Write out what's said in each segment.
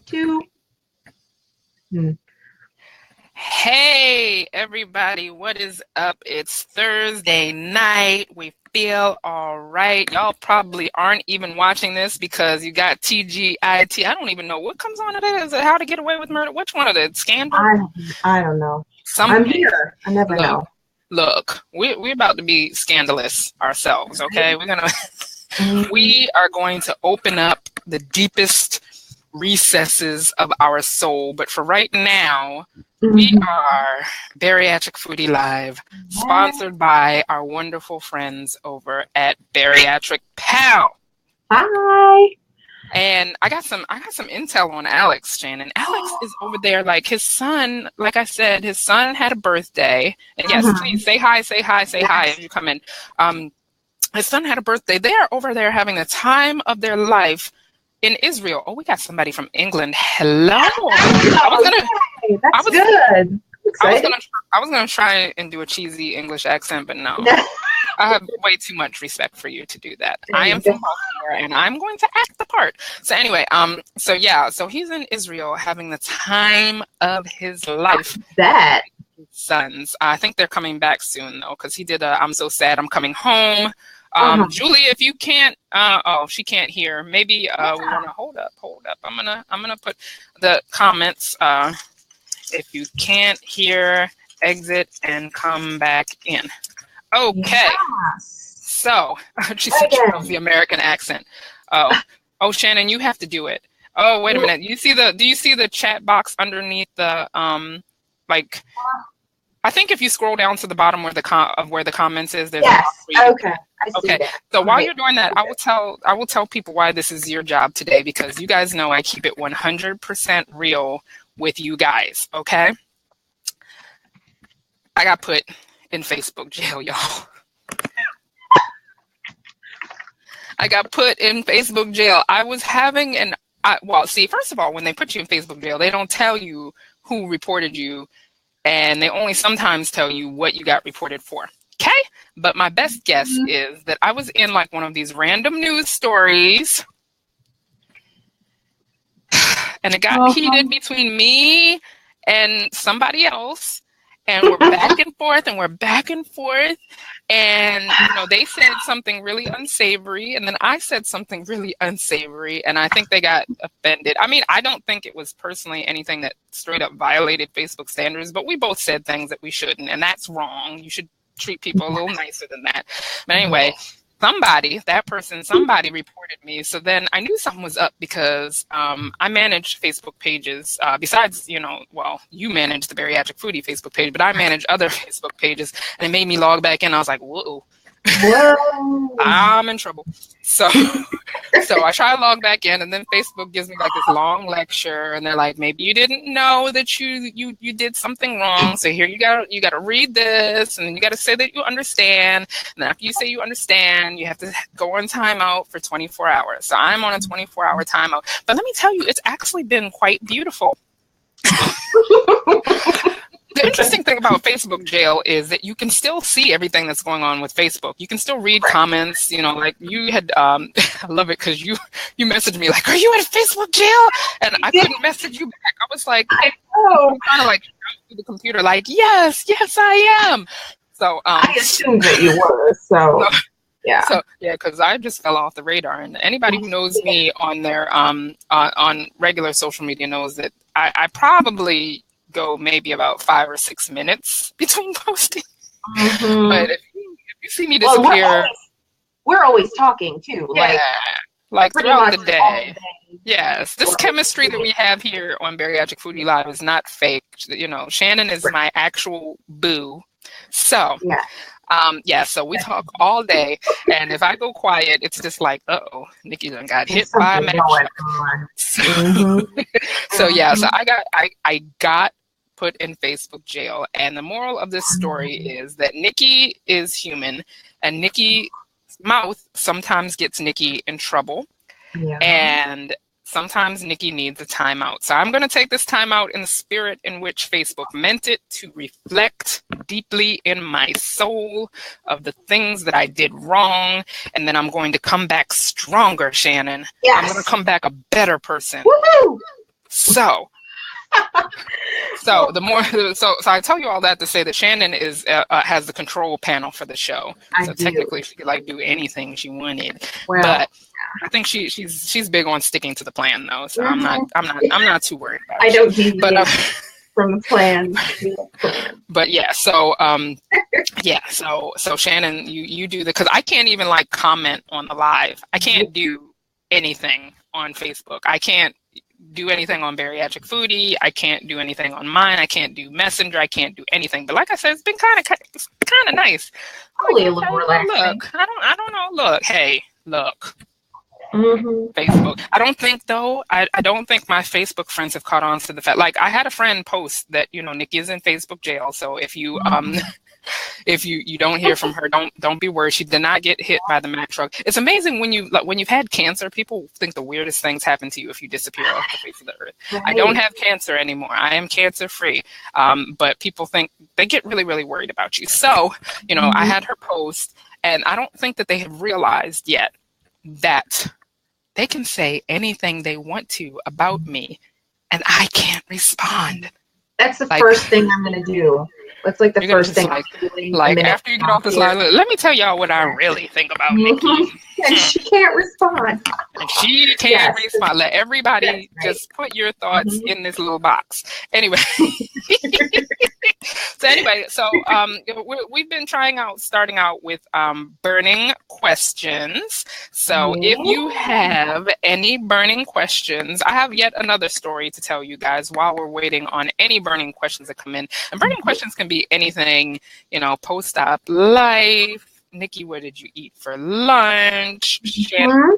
2. Hey, everybody, what is up? It's Thursday night. We feel all right. Y'all probably aren't even watching this because you got TGIT. I don't even know what comes on today. Is it How to Get Away with Murder? Which one of the scandal? I don't know. Something. I'm here. I never know. Look, we're about to be scandalous ourselves, okay? We are going to open up the deepest recesses of our soul. But for right now, we are Bariatric Foodie Live, sponsored by our wonderful friends over at Bariatric Pal. Hi. And I got some intel on Alex, Shannon. Alex is over there, like his son, like I said, his son had a birthday. And yes, please say hi as you come in. His son had a birthday. They are over there having the time of their life in Israel. Oh, we got somebody from England. Hello. That's good. I was gonna try and do a cheesy English accent, but no. I have way too much respect for you to do that. I am from Baltimore, and I'm going to act the part. So anyway, so he's in Israel having the time of his life. That Sons. I think they're coming back soon though, because he did I'm so sad I'm coming home. Julie, if you can't, she can't hear. Maybe we want to hold up. I'm gonna put the comments. If you can't hear, exit and come back in. Okay. Yes. So she said she knows the American accent. Oh, Shannon, you have to do it. Oh, wait a minute. Do you see the chat box underneath the I think if you scroll down to the bottom where the comments is, there's a okay. I see that. So while you're doing that, I will tell people why this is your job today, because you guys know I keep it 100% real with you guys. Okay. I got put in Facebook jail, y'all. I got put in Facebook jail. I was having first of all, when they put you in Facebook jail, they don't tell you who reported you, and they only sometimes tell you what you got reported for. Okay? But my best guess is that I was in like one of these random news stories, and it got heated between me and somebody else. And we're back and forth, and they said something really unsavory, and then I said something really unsavory, and I think they got offended. I mean, I don't think it was personally anything that straight up violated Facebook standards, but we both said things that we shouldn't, and that's wrong. You should treat people a little nicer than that. But anyway, somebody reported me. So then I knew something was up, because I manage Facebook pages. Besides, you manage the Bariatric Foodie Facebook page, but I manage other Facebook pages, and it made me log back in. I was like, whoa. I'm in trouble. So I try to log back in, and then Facebook gives me like this long lecture, and they're like, maybe you didn't know that you did something wrong. So here you got to read this, and then you got to say that you understand. And then after you say you understand, you have to go on timeout for 24 hours. So I'm on a 24-hour timeout. But let me tell you, it's actually been quite beautiful. The interesting thing about Facebook jail is that you can still see everything that's going on with Facebook. You can still read comments, like you had, I love it because you messaged me like, are you at a Facebook jail? And I couldn't message you back. I was like, I'm kind of like through the computer like, yes, I am. So I assumed that you were, so. Yeah. So because I just fell off the radar, and anybody who knows me on their on regular social media knows that I probably go maybe about 5 or 6 minutes between posting. But if you see me disappear, we're always talking too. Like throughout the day. Yes, this chemistry that we have here on Bariatric Foodie Live is not fake. Shannon is my actual boo. So. So we talk all day, and if I go quiet, it's just like, Nikki done got hit by a match. So I got put in Facebook jail, and the moral of this story is that Nikki is human, and Nikki's mouth sometimes gets Nikki in trouble, and sometimes Nikki needs a timeout. So I'm going to take this timeout in the spirit in which Facebook meant it, to reflect deeply in my soul of the things that I did wrong. And then I'm going to come back stronger, Shannon. Yes. I'm going to come back a better person. Woo-hoo! So the more, so I tell you all that to say that Shannon is has the control panel for the show. So technically, she could like do anything she wanted. Well, but I think she's big on sticking to the plan though. So I'm not too worried about it. I don't deviate from the plan. But yeah, so so Shannon, you do because I can't even like comment on the live. I can't do anything on Facebook. I can't do anything on Bariatric Foodie. I can't do anything on mine. I can't do Messenger. I can't do anything. But like I said, it's been kind of nice. Probably a little relaxing. Look, I don't know. Look, hey, look. Mm-hmm. Facebook. I don't think though. I don't think my Facebook friends have caught on to the fact. Like I had a friend post that Nik is in Facebook jail. So if you if you don't hear from her, don't be worried. She did not get hit by the Mack truck. It's amazing when you've had cancer, people think the weirdest things happen to you if you disappear off the face of the earth. Right. I don't have cancer anymore. I am cancer free. But people think they get really, really worried about you. So, I had her post, and I don't think that they have realized yet that they can say anything they want to about me, and I can't respond. That's the first thing I'm going to do. That's like the first thing. Like after you get off this line, let me tell y'all what I really think about Nikki. And she can't respond. And she can't respond. Let everybody just put your thoughts in this little box. Anyway. So we've been starting out with burning questions. So if you have any burning questions, I have yet another story to tell you guys while we're waiting on any burning questions that come in. And burning questions can be anything, post-op life. Nikki, what did you eat for lunch? Shannon,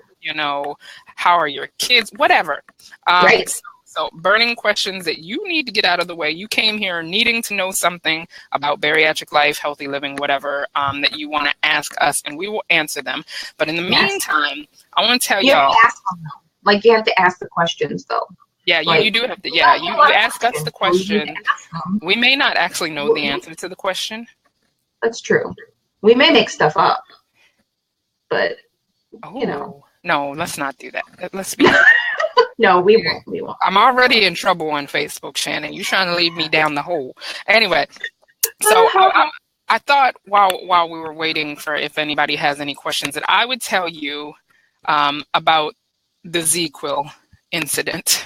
how are your kids? Whatever. Right. So burning questions that you need to get out of the way. You came here needing to know something about bariatric life, healthy living, whatever, that you want to ask us, and we will answer them. But in the meantime, I want to tell y'all. Like, you have to ask the questions, though. Yeah, you do have to. Yeah, you ask us the question. We may not actually know the answer to the question. That's true. We may make stuff up, but, No, let's not do that. Let's be... No, we won't. We won't. I'm already in trouble on Facebook, Shannon. You're trying to lead me down the hole. Anyway, so I thought while we were waiting for if anybody has any questions that I would tell you about the ZzzQuil incident.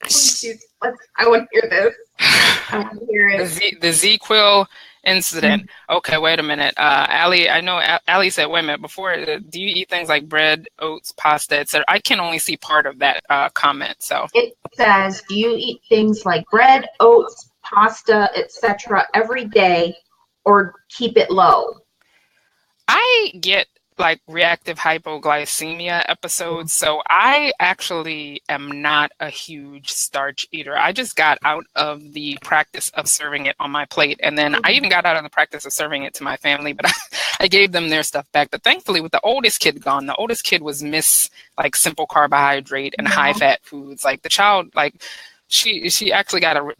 I want to hear this. I want to hear it. The ZzzQuil incident. Okay, wait a minute. Allie, I know Allie said, wait a minute, before, do you eat things like bread, oats, pasta, etc.? I can only see part of that comment. So it says, do you eat things like bread, oats, pasta, etc. every day, or keep it low? I get like reactive hypoglycemia episodes, so I actually am not a huge starch eater. I just got out of the practice of serving it on my plate, and then I even got out of the practice of serving it to my family, but I gave them their stuff back. But thankfully, with the oldest kid gone, the oldest kid was like simple carbohydrate and high fat foods. Like the child, like she actually got a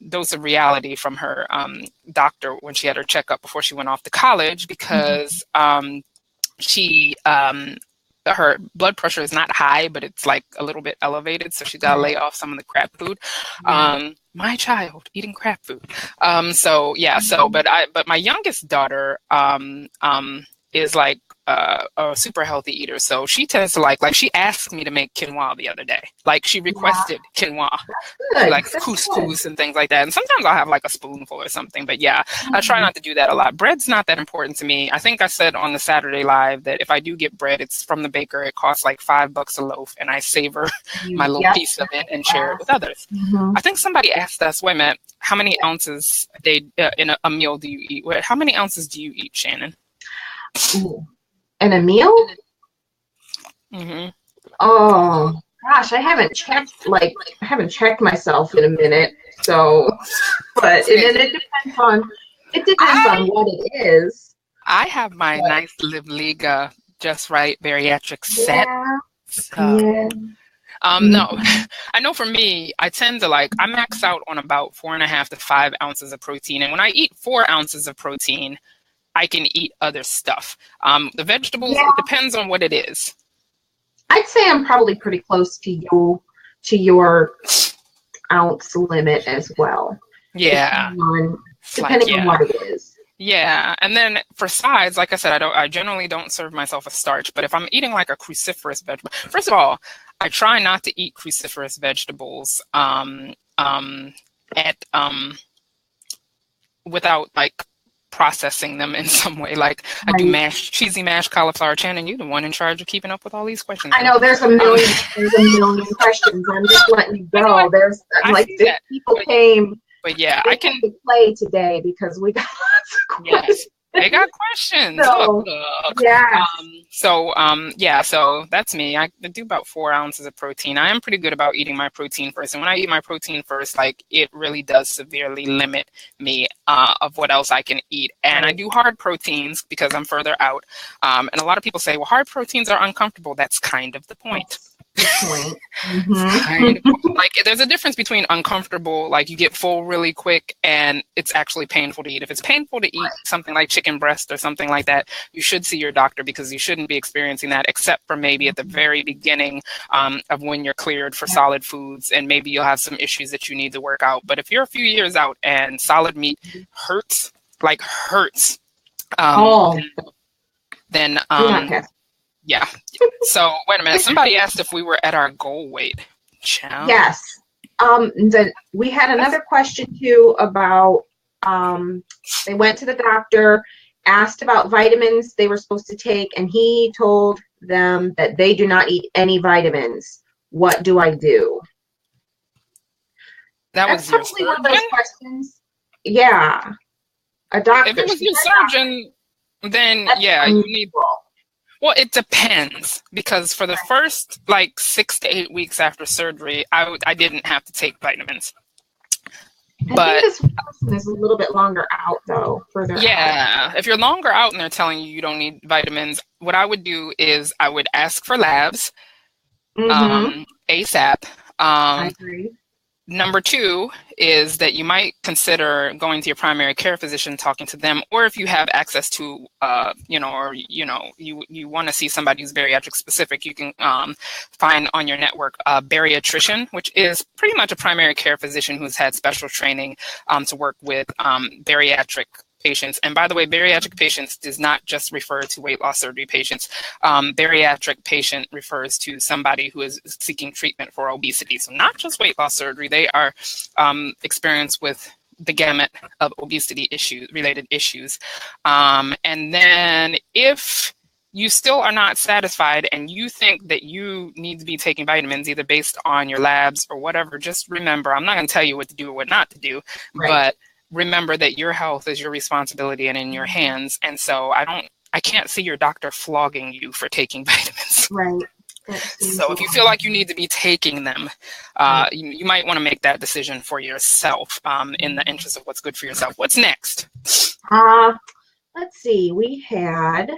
dose of reality from her doctor when she had her checkup before she went off to college, because her blood pressure is not high, but it's like a little bit elevated, so she's got to lay off some of the crap food. My child eating crap food. But my youngest daughter is like a super healthy eater, so she tends to like she asked me to make quinoa the other day. Like she requested quinoa, like couscous and things like that. And sometimes I'll have like a spoonful or something. But yeah, I try not to do that a lot. Bread's not that important to me. I think I said on the Saturday live that if I do get bread, it's from the baker. It costs like $5 a loaf, and I savor my little piece of it and share it with others. I think somebody asked us, wait a minute, how many ounces a day in a meal do you eat? How many ounces do you eat, Shannon? In a meal? Oh gosh, I haven't checked myself in a minute. So, but it depends on what it is. I have my nice Live Liga Just Right bariatric set. No, I know for me, I tend to I max out on about 4.5 to 5 ounces of protein, and when I eat 4 ounces of protein, I can eat other stuff. The vegetables, it depends on what it is. I'd say I'm probably pretty close to your ounce limit as well. Yeah. Depending on what it is. Yeah, and then for sides, like I said, I generally don't serve myself a starch, but if I'm eating like a cruciferous vegetable, first of all, I try not to eat cruciferous vegetables without like processing them in some way. Like I do cheesy mashed cauliflower. Shannon, you're the one in charge of keeping up with all these questions. I know there's a million questions. I'm just letting you go. There's like 6 people came. But yeah, I can play today because we got lots of questions. Yes, they got questions. So, yeah. So that's me. I do about 4 ounces of protein. I am pretty good about eating my protein first. And when I eat my protein first, like it really does severely limit me of what else I can eat. And I do hard proteins because I'm further out. And a lot of people say, well, hard proteins are uncomfortable. That's kind of the point. Like there's a difference between uncomfortable, like you get full really quick, and it's actually painful to eat. If it's painful to eat something like chicken breast or something like that, you should see your doctor because you shouldn't be experiencing that except for maybe at the very beginning of when you're cleared for solid foods, and maybe you'll have some issues that you need to work out. But if you're a few years out and solid meat hurts, then yeah. So wait a minute. Somebody asked if we were at our goal weight. Chow. Yes. We had another question too about they went to the doctor, asked about vitamins they were supposed to take, and he told them that they do not eat any vitamins. What do I do? That's probably one of those questions. Yeah. A doctor. If it was your surgeon, then yeah, you need. Well, it depends because for the first like 6 to 8 weeks after surgery, I didn't have to take vitamins. But I think this person is a little bit longer out though. Further out. If you're longer out and they're telling you you don't need vitamins, what I would do is I would ask for labs ASAP. I agree. Number 2 is that you might consider going to your primary care physician, talking to them, or if you have access to, you want to see somebody who's bariatric specific, you can find on your network a bariatrician, which is pretty much a primary care physician who's had special training to work with bariatric patients. And by the way, bariatric patients does not just refer to weight loss surgery patients. Bariatric patient refers to somebody who is seeking treatment for obesity. So not just weight loss surgery, they are experienced with the gamut of obesity related issues. And then if you still are not satisfied and you think that you need to be taking vitamins either based on your labs or whatever, just remember, I'm not going to tell you what to do or what not to do, but remember that your health is your responsibility and in your hands. And so I can't see your doctor flogging you for taking vitamins. Right. So if you feel like you need to be taking them, you might want to make that decision for yourself in the interest of what's good for yourself. What's next? Let's see. We had,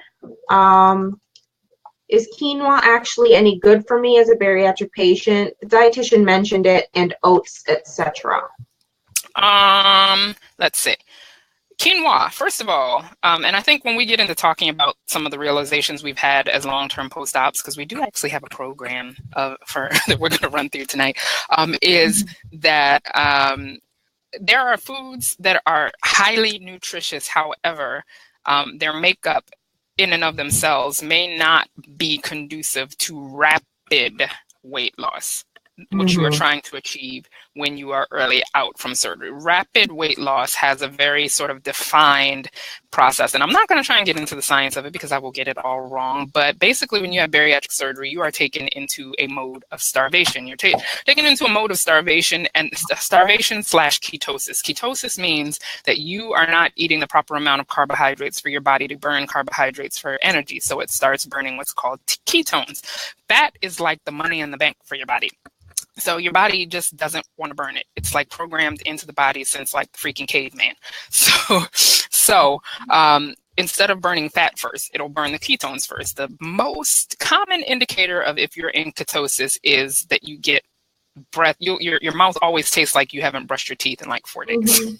is quinoa actually any good for me as a bariatric patient? The dietitian mentioned it, and oats, etc. Let's see. Quinoa, first of all, and I think when we get into talking about some of the realizations we've had as long-term post-ops, because we do actually have a program that we're going to run through tonight, is that there are foods that are highly nutritious. However, their makeup in and of themselves may not be conducive to rapid weight loss, which you are trying to achieve when you are early out from surgery. Rapid weight loss has a very sort of defined process. And I'm not going to try and get into the science of it because I will get it all wrong. But basically, when you have bariatric surgery, you are taken into a mode of starvation. You're taken into a mode of starvation and starvation/ketosis. Ketosis means that you are not eating the proper amount of carbohydrates for your body to burn carbohydrates for energy. So it starts burning what's called ketones. Fat is like the money in the bank for your body. So your body just doesn't want to burn it. It's like programmed into the body since like freaking caveman. So instead of burning fat first, it'll burn the ketones first. The most common indicator of if you're in ketosis is that you get breath. Your mouth always tastes like you haven't brushed your teeth in like 4 days.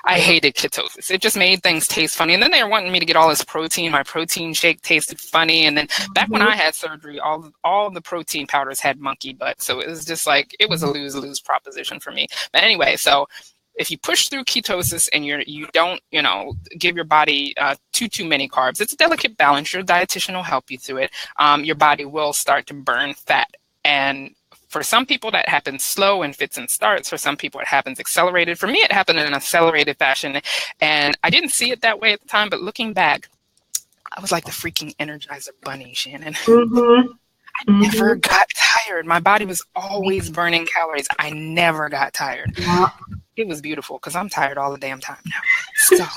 I hated ketosis. It just made things taste funny. And then they were wanting me to get all this protein. My protein shake tasted funny. And then back when I had surgery, all the protein powders had monkey butt. So it was just like, it was a lose-lose proposition for me. But anyway, so if you push through ketosis and you don't, give your body too many carbs, it's a delicate balance. Your dietitian will help you through it. Your body will start to burn fat. And for some people, that happens slow and fits and starts. For some people, it happens accelerated. For me, it happened in an accelerated fashion. And I didn't see it that way at the time. But looking back, I was like the freaking Energizer Bunny, Shannon. Mm-hmm. I never got tired. My body was always burning calories. I never got tired. Yeah. It was beautiful because I'm tired all the damn time now.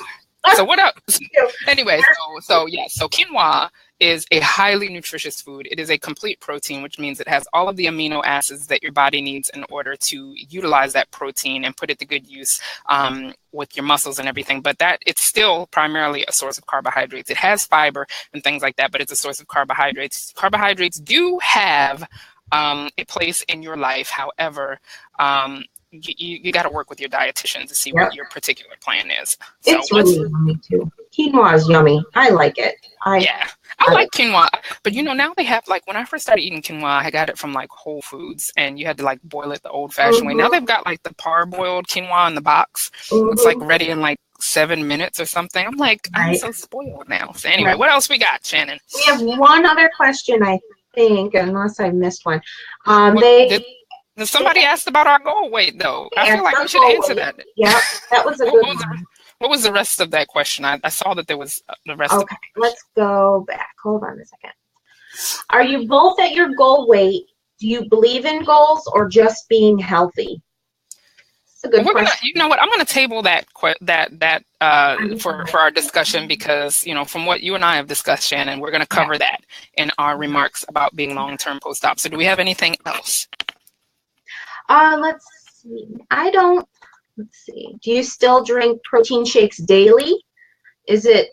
So what else? Anyway, so quinoa is a highly nutritious food. It is a complete protein, which means it has all of the amino acids that your body needs in order to utilize that protein and put it to good use with your muscles and everything. But that it's still primarily a source of carbohydrates. It has fiber and things like that, but it's a source of carbohydrates. Carbohydrates do have a place in your life. However, you got to work with your dietitian to see what your particular plan is. So it's really yummy too. Quinoa is yummy. I like it. I like quinoa, but now they have, like, when I first started eating quinoa, I got it from like Whole Foods, and you had to like boil it the old-fashioned way. Now they've got like the parboiled quinoa in the box. It's like ready in like 7 minutes or something. I'm like, I'm so spoiled now. So anyway, what else we got, Shannon? We have one other question, I think, unless I missed one. Somebody asked about our goal weight, though. I feel like we should answer that. Yeah, that was a good one. What was the rest of that question? I saw that there was the rest of it. Okay, let's go back. Hold on a second. Are you both at your goal weight? Do you believe in goals or just being healthy? It's a good question. You know what? I'm going to table that for our discussion because, from what you and I have discussed, Shannon, we're going to cover that in our remarks about being long-term post-op. So do we have anything else? Let's see. Let's see. Do you still drink protein shakes daily? Is it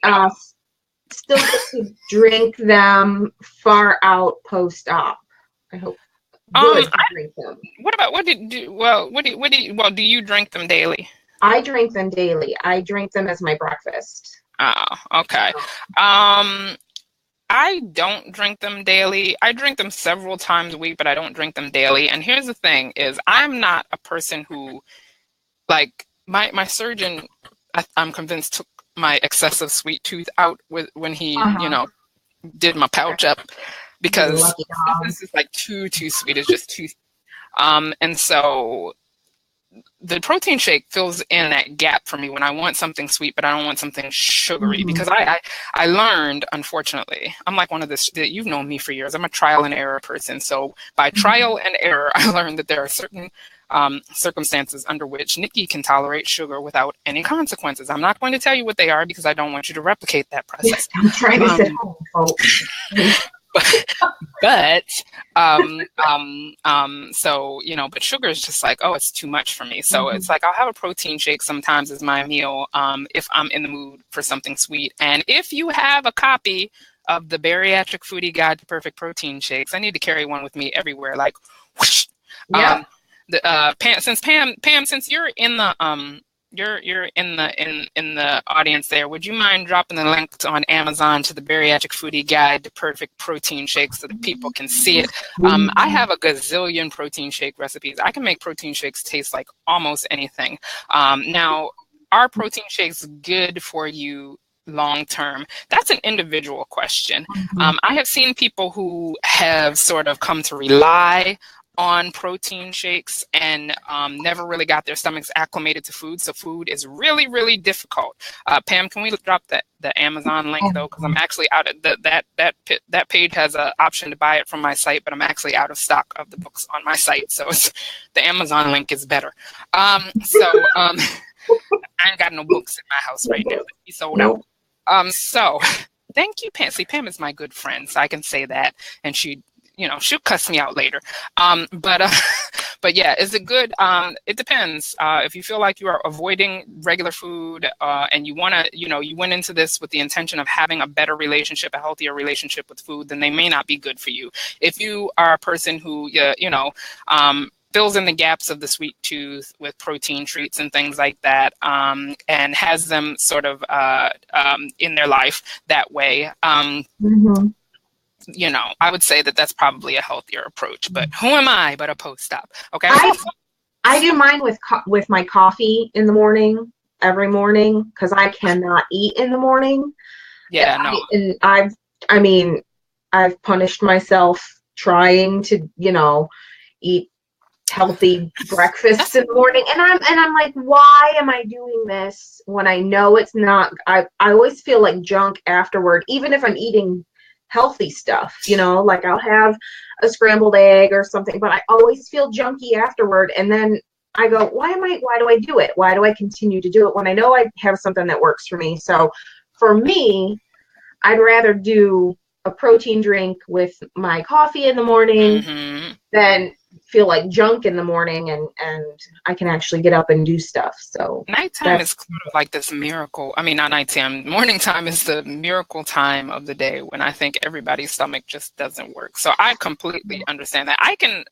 still good to drink them far out post-op? I hope. Good to drink them. Do you drink them daily? I drink them daily. I drink them as my breakfast. Oh, okay. I don't drink them daily. I drink them several times a week, but I don't drink them daily. And here's the thing is I'm not a person who, like, my surgeon, I'm convinced, took my excessive sweet tooth out when he, did my pouch up because this is like too sweet. It's just too. And so the protein shake fills in that gap for me when I want something sweet, but I don't want something sugary because I learned, unfortunately, I'm like one of you've known me for years. I'm a trial and error person. So by trial and error, I learned that there are certain circumstances under which Nikki can tolerate sugar without any consequences. I'm not going to tell you what they are because I don't want you to replicate that process. I'm trying to say but sugar is just like, it's too much for me. So it's like I'll have a protein shake sometimes as my meal if I'm in the mood for something sweet. And if you have a copy of the Bariatric Foodie Guide to Perfect Protein Shakes, I need to carry one with me everywhere. Like, whoosh. Pam, since you're in the you're in the audience there, would you mind dropping the link on Amazon to the Bariatric Foodie Guide to Perfect Protein Shakes so that people can see it? I have a gazillion protein shake recipes. I can make protein shakes taste like almost anything. Now, are protein shakes good for you long term? That's an individual question. I have seen people who have sort of come to rely on protein shakes and never really got their stomachs acclimated to food. So food is really, really difficult. Pam, can we drop the Amazon link though? Because I'm actually out of that page has an option to buy it from my site, but I'm actually out of stock of the books on my site. So the Amazon link is better. I ain't got no books in my house right now. He sold out. So thank you, Pam. See, Pam is my good friend, so I can say that, and she'll cuss me out later. But yeah, is it good? It depends. If you feel like you are avoiding regular food and you want to, you went into this with the intention of having a better relationship, a healthier relationship with food, then they may not be good for you. If you are a person who, fills in the gaps of the sweet tooth with protein treats and things like that, and has them sort of in their life that way. You know, I would say that that's probably a healthier approach, but who am I but a post-op? Okay. I do mine with my coffee in the morning, every morning, because I cannot eat in the morning. Yeah, no. I mean, I've punished myself trying to, you know, eat healthy breakfasts in the morning, and I'm like, why am I doing this when I know it's not? I always feel like junk afterward, even if I'm eating healthy stuff, you know, like I'll have a scrambled egg or something, but I always feel junky afterward. And then I go, why do I do it? Why do I continue to do it when I know I have something that works for me? So for me, I'd rather do a protein drink with my coffee in the morning than feel like junk in the morning, and I can actually get up and do stuff. So nighttime is kind of like this miracle. I mean, not nighttime. Morning time is the miracle time of the day when I think everybody's stomach just doesn't work. So I completely understand that.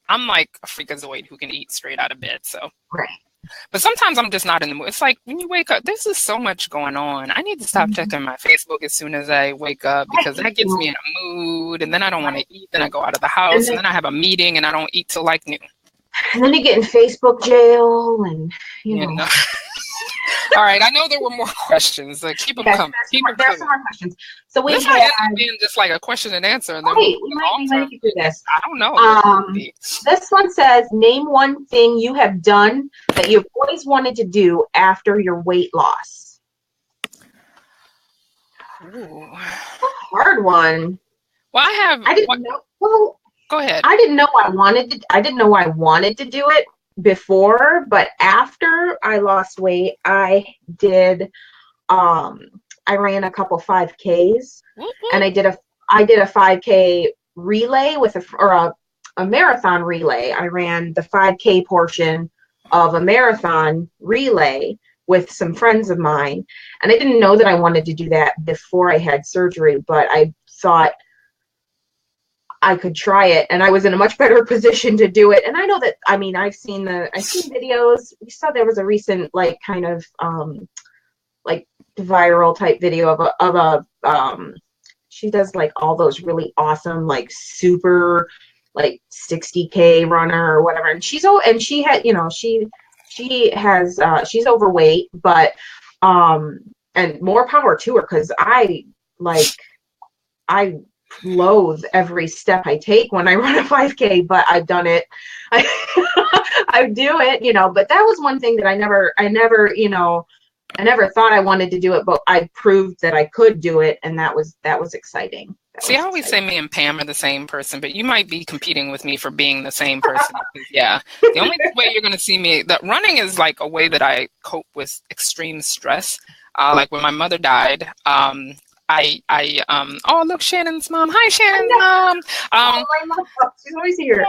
I'm like a freakazoid who can eat straight out of bed. So right. But sometimes I'm just not in the mood. It's like when you wake up, there's just so much going on. I need to stop checking my Facebook as soon as I wake up, because that gets me in a mood, and then I don't want to eat. Then I go out of the house, and then I have a meeting, and I don't eat till like noon. And then you get in Facebook jail, and you know. All right, I know there were more questions. Like, keep them coming. There's some more questions. So we this might end up being just like a question and answer, and then we might do this. I don't know. This one says, name one thing you have done that you've always wanted to do after your weight loss. Ooh. A hard one. Well, I didn't know. Well, go ahead. I didn't know I wanted to do it before, but after I lost weight, I did I ran a couple 5Ks, and I did a 5K relay with a marathon relay. I ran the 5K portion of a marathon relay with some friends of mine, and I didn't know that I wanted to do that before I had surgery, but I thought I could try it, and I was in a much better position to do it. And I know that, I mean, I've seen videos. We saw there was a recent, like, kind of like viral type video of a she does like all those really awesome, like, super, like, 60K runner or whatever, and she had, you know, she has she's overweight, but and more power to her, because I loathe every step I take when I run a 5K, but I've done it. I do it, you know, but that was one thing that I never, you know, I never thought I wanted to do it, but I proved that I could do it, and that was exciting. I always say me and Pam are the same person, but you might be competing with me for being the same person. Yeah. The only way you're going to see me, that running is like a way that I cope with extreme stress. Like when my mother died, oh, look, Shannon's mom. Hi, Shannon's mom. I love her. She's always here.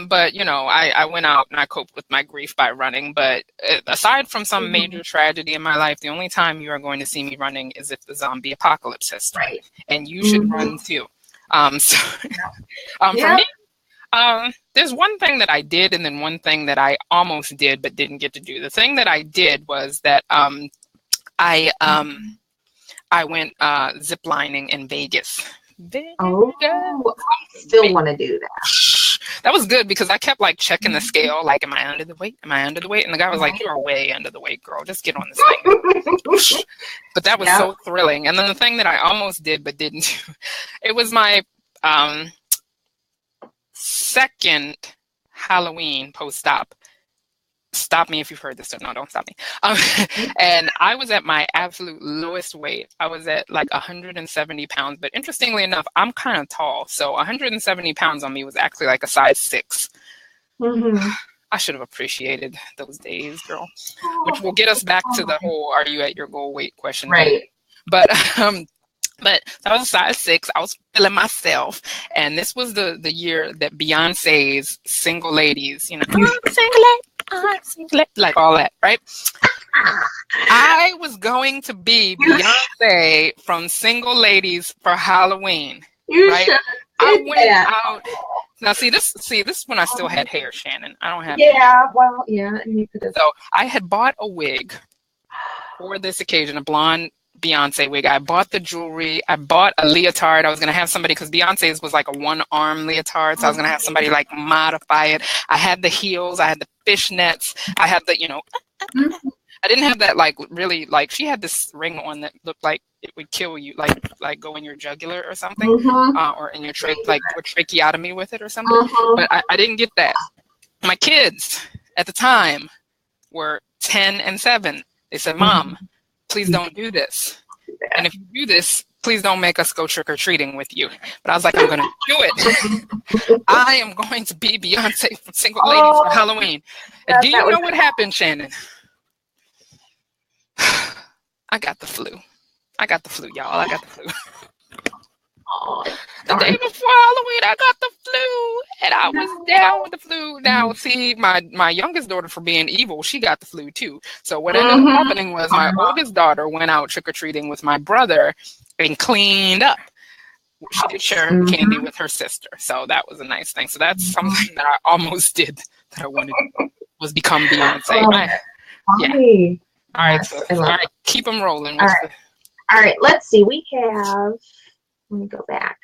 But, you know, I went out and I coped with my grief by running. But aside from some major tragedy in my life, the only time you are going to see me running is if the zombie apocalypse has started. Right. And you should run too. For me, there's one thing that I did, and then one thing that I almost did but didn't get to do. The thing that I did was that I went ziplining in Vegas. Oh, I still want to do that. That was good, because I kept like checking the scale, like, am I under the weight? Am I under the weight? And the guy was like, you are way under the weight, girl. Just get on this thing. But that was so thrilling. And then the thing that I almost did but didn't do, it was my second Halloween post-op. Stop me if you've heard this. No, don't stop me. And I was at my absolute lowest weight. I was at like 170 pounds. But interestingly enough, I'm kind of tall. So 170 pounds on me was actually like a size 6. I should have appreciated those days, girl. Which will get us back to the whole, are you at your goal weight question? Right. But I was a size 6. I was feeling myself. And this was the year that Beyonce's Single Ladies, you know, like all that, right? I was going to be Beyonce from Single Ladies for Halloween. You right? should I did went that. out. Now, see this is when I still had hair, Shannon. I don't have Yeah, well, yeah, and you could have. So I had bought a wig for this occasion, a blonde Beyonce wig. I bought the jewelry. I bought a leotard. I was going to have somebody, because Beyonce's was like a one-arm leotard, so I was going to have somebody like modify it. I had the heels. I had the fishnets. I had the, I didn't have that like really like, she had this ring on that looked like it would kill you, like go in your jugular or something, or in your like do a tracheotomy with it or something. But I didn't get that. My kids at the time were 10 and 7. They said, "Mom, please don't do this. And if you do this, please don't make us go trick-or-treating with you." But I was like, I'm going to do it. I am going to be Beyonce from Single Ladies for Halloween. And do you know what happened, Shannon? I got the flu. Y'all. I got the flu. The day before Halloween, I got the flu, and I was down with the flu. Now, see, my youngest daughter, for being evil, she got the flu too. So what ended up happening was my oldest daughter went out trick-or-treating with my brother and cleaned up. She did share candy with her sister, so that was a nice thing. So that's something that I almost did that I wanted was become Beyonce. Yeah. All right, so, all right, keep them rolling. All right, let's see. We have. Let me go back.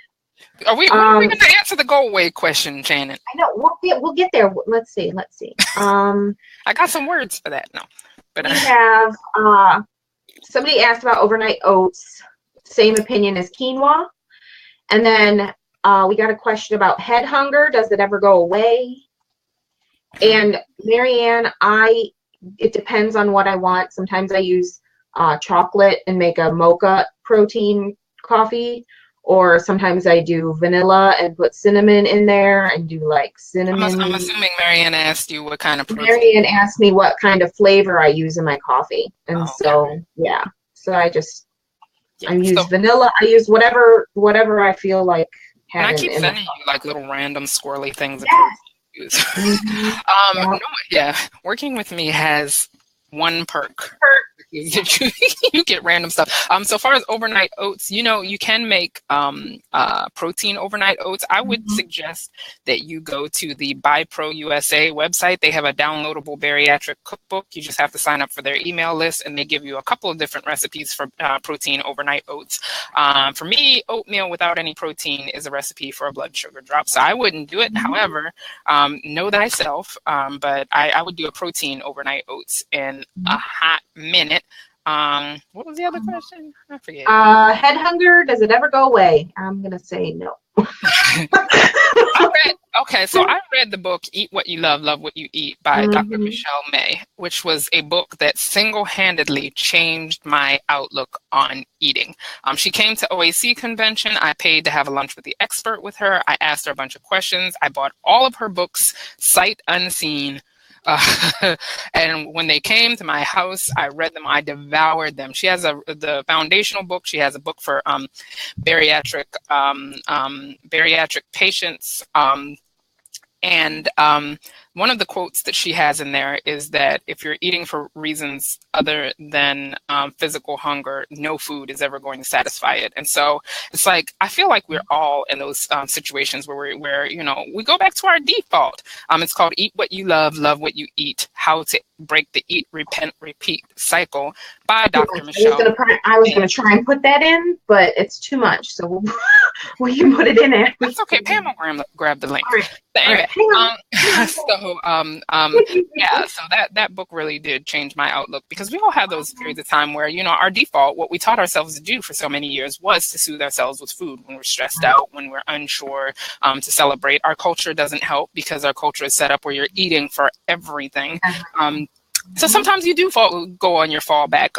Are we going to answer the go away question, Shannon? I know we'll get there. Let's see. I got some words for that. No, but we have somebody asked about overnight oats. Same opinion as quinoa, and then we got a question about head hunger. Does it ever go away? And Marianne, it depends on what I want. Sometimes I use chocolate and make a mocha protein coffee. Or sometimes I do vanilla and put cinnamon in there and do like cinnamon. I'm assuming Marianne asked you what kind of protein. Marianne asked me what kind of flavor I use in my coffee. And so I use vanilla. I use whatever I feel like having. And I keep sending you like little random squirrely things. Working with me has one perk. You get random stuff. So far as overnight oats, you can make protein overnight oats. I would suggest that you go to the Buy Pro USA website. They have a downloadable bariatric cookbook. You just have to sign up for their email list, and they give you a couple of different recipes for protein overnight oats. For me, oatmeal without any protein is a recipe for a blood sugar drop, so I wouldn't do it. However, know thyself, but I would do a protein overnight oats in a hot minute. What was the other question? I forget. Head hunger, does it ever go away? I'm gonna say no. So I read the book Eat What You Love, Love What You Eat by Dr. Michelle May, which was a book that single-handedly changed my outlook on eating. She came to OAC convention. I paid to have a lunch with the expert with her. I asked her a bunch of questions. I bought all of her books, sight unseen. And when they came to my house, I read them. I devoured them. She has the foundational book. She has a book for bariatric patients. And one of the quotes that she has in there is that if you're eating for reasons other than physical hunger, no food is ever going to satisfy it. And so it's like, I feel like we're all in those situations where we go back to our default. It's called Eat What You Love, Love What You Eat, How to Break the Eat, Repent, Repeat Cycle by Dr. Michelle. I was going to try and put that in, but it's too much. So we can put it in there. That's okay. Pam will grab the link. All right. Anyway, so that book really did change my outlook, because we all have those periods of time where, our default, what we taught ourselves to do for so many years was to soothe ourselves with food when we're stressed out, when we're unsure, to celebrate. Our culture doesn't help, because our culture is set up where you're eating for everything. So sometimes you do go on your fallback.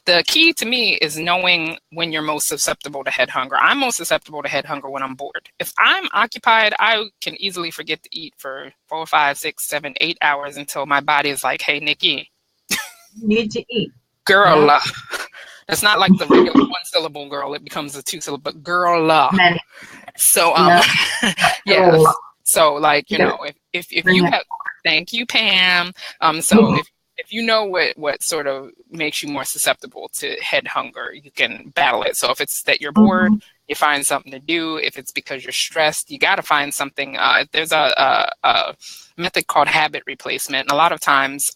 The key to me is knowing when you're most susceptible to head hunger. I'm most susceptible to head hunger when I'm bored. If I'm occupied, I can easily forget to eat for 4, 5, 6, 7, 8 hours until my body is like, hey, Nikki, you need to eat. Girl, that's not like the regular one-syllable girl. It becomes a two-syllable, girl. So, So, like, if you have, thank you, Pam. So if if you know what sort of makes you more susceptible to head hunger, you can battle it. So if it's that you're bored, you find something to do. If it's because you're stressed, you got to find something. There's a method called habit replacement. And a lot of times,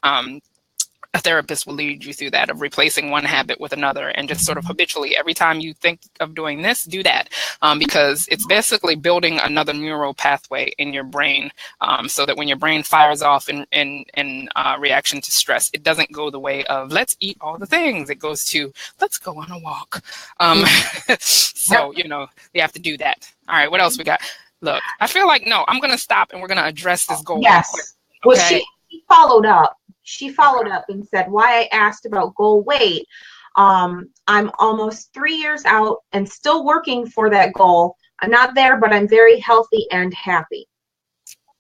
a therapist will lead you through that, of replacing one habit with another, and just sort of habitually, every time you think of doing this, do that, because it's basically building another neural pathway in your brain, so that when your brain fires off in reaction to stress, it doesn't go the way of let's eat all the things. It goes to let's go on a walk. So you have to do that. All right, what else we got? Look, I feel like I'm going to stop and we're going to address this goal. Yes. Quick, well, okay? she followed up. She followed up and said, why I asked about goal weight. I'm almost 3 years out and still working for that goal. I'm not there, but I'm very healthy and happy.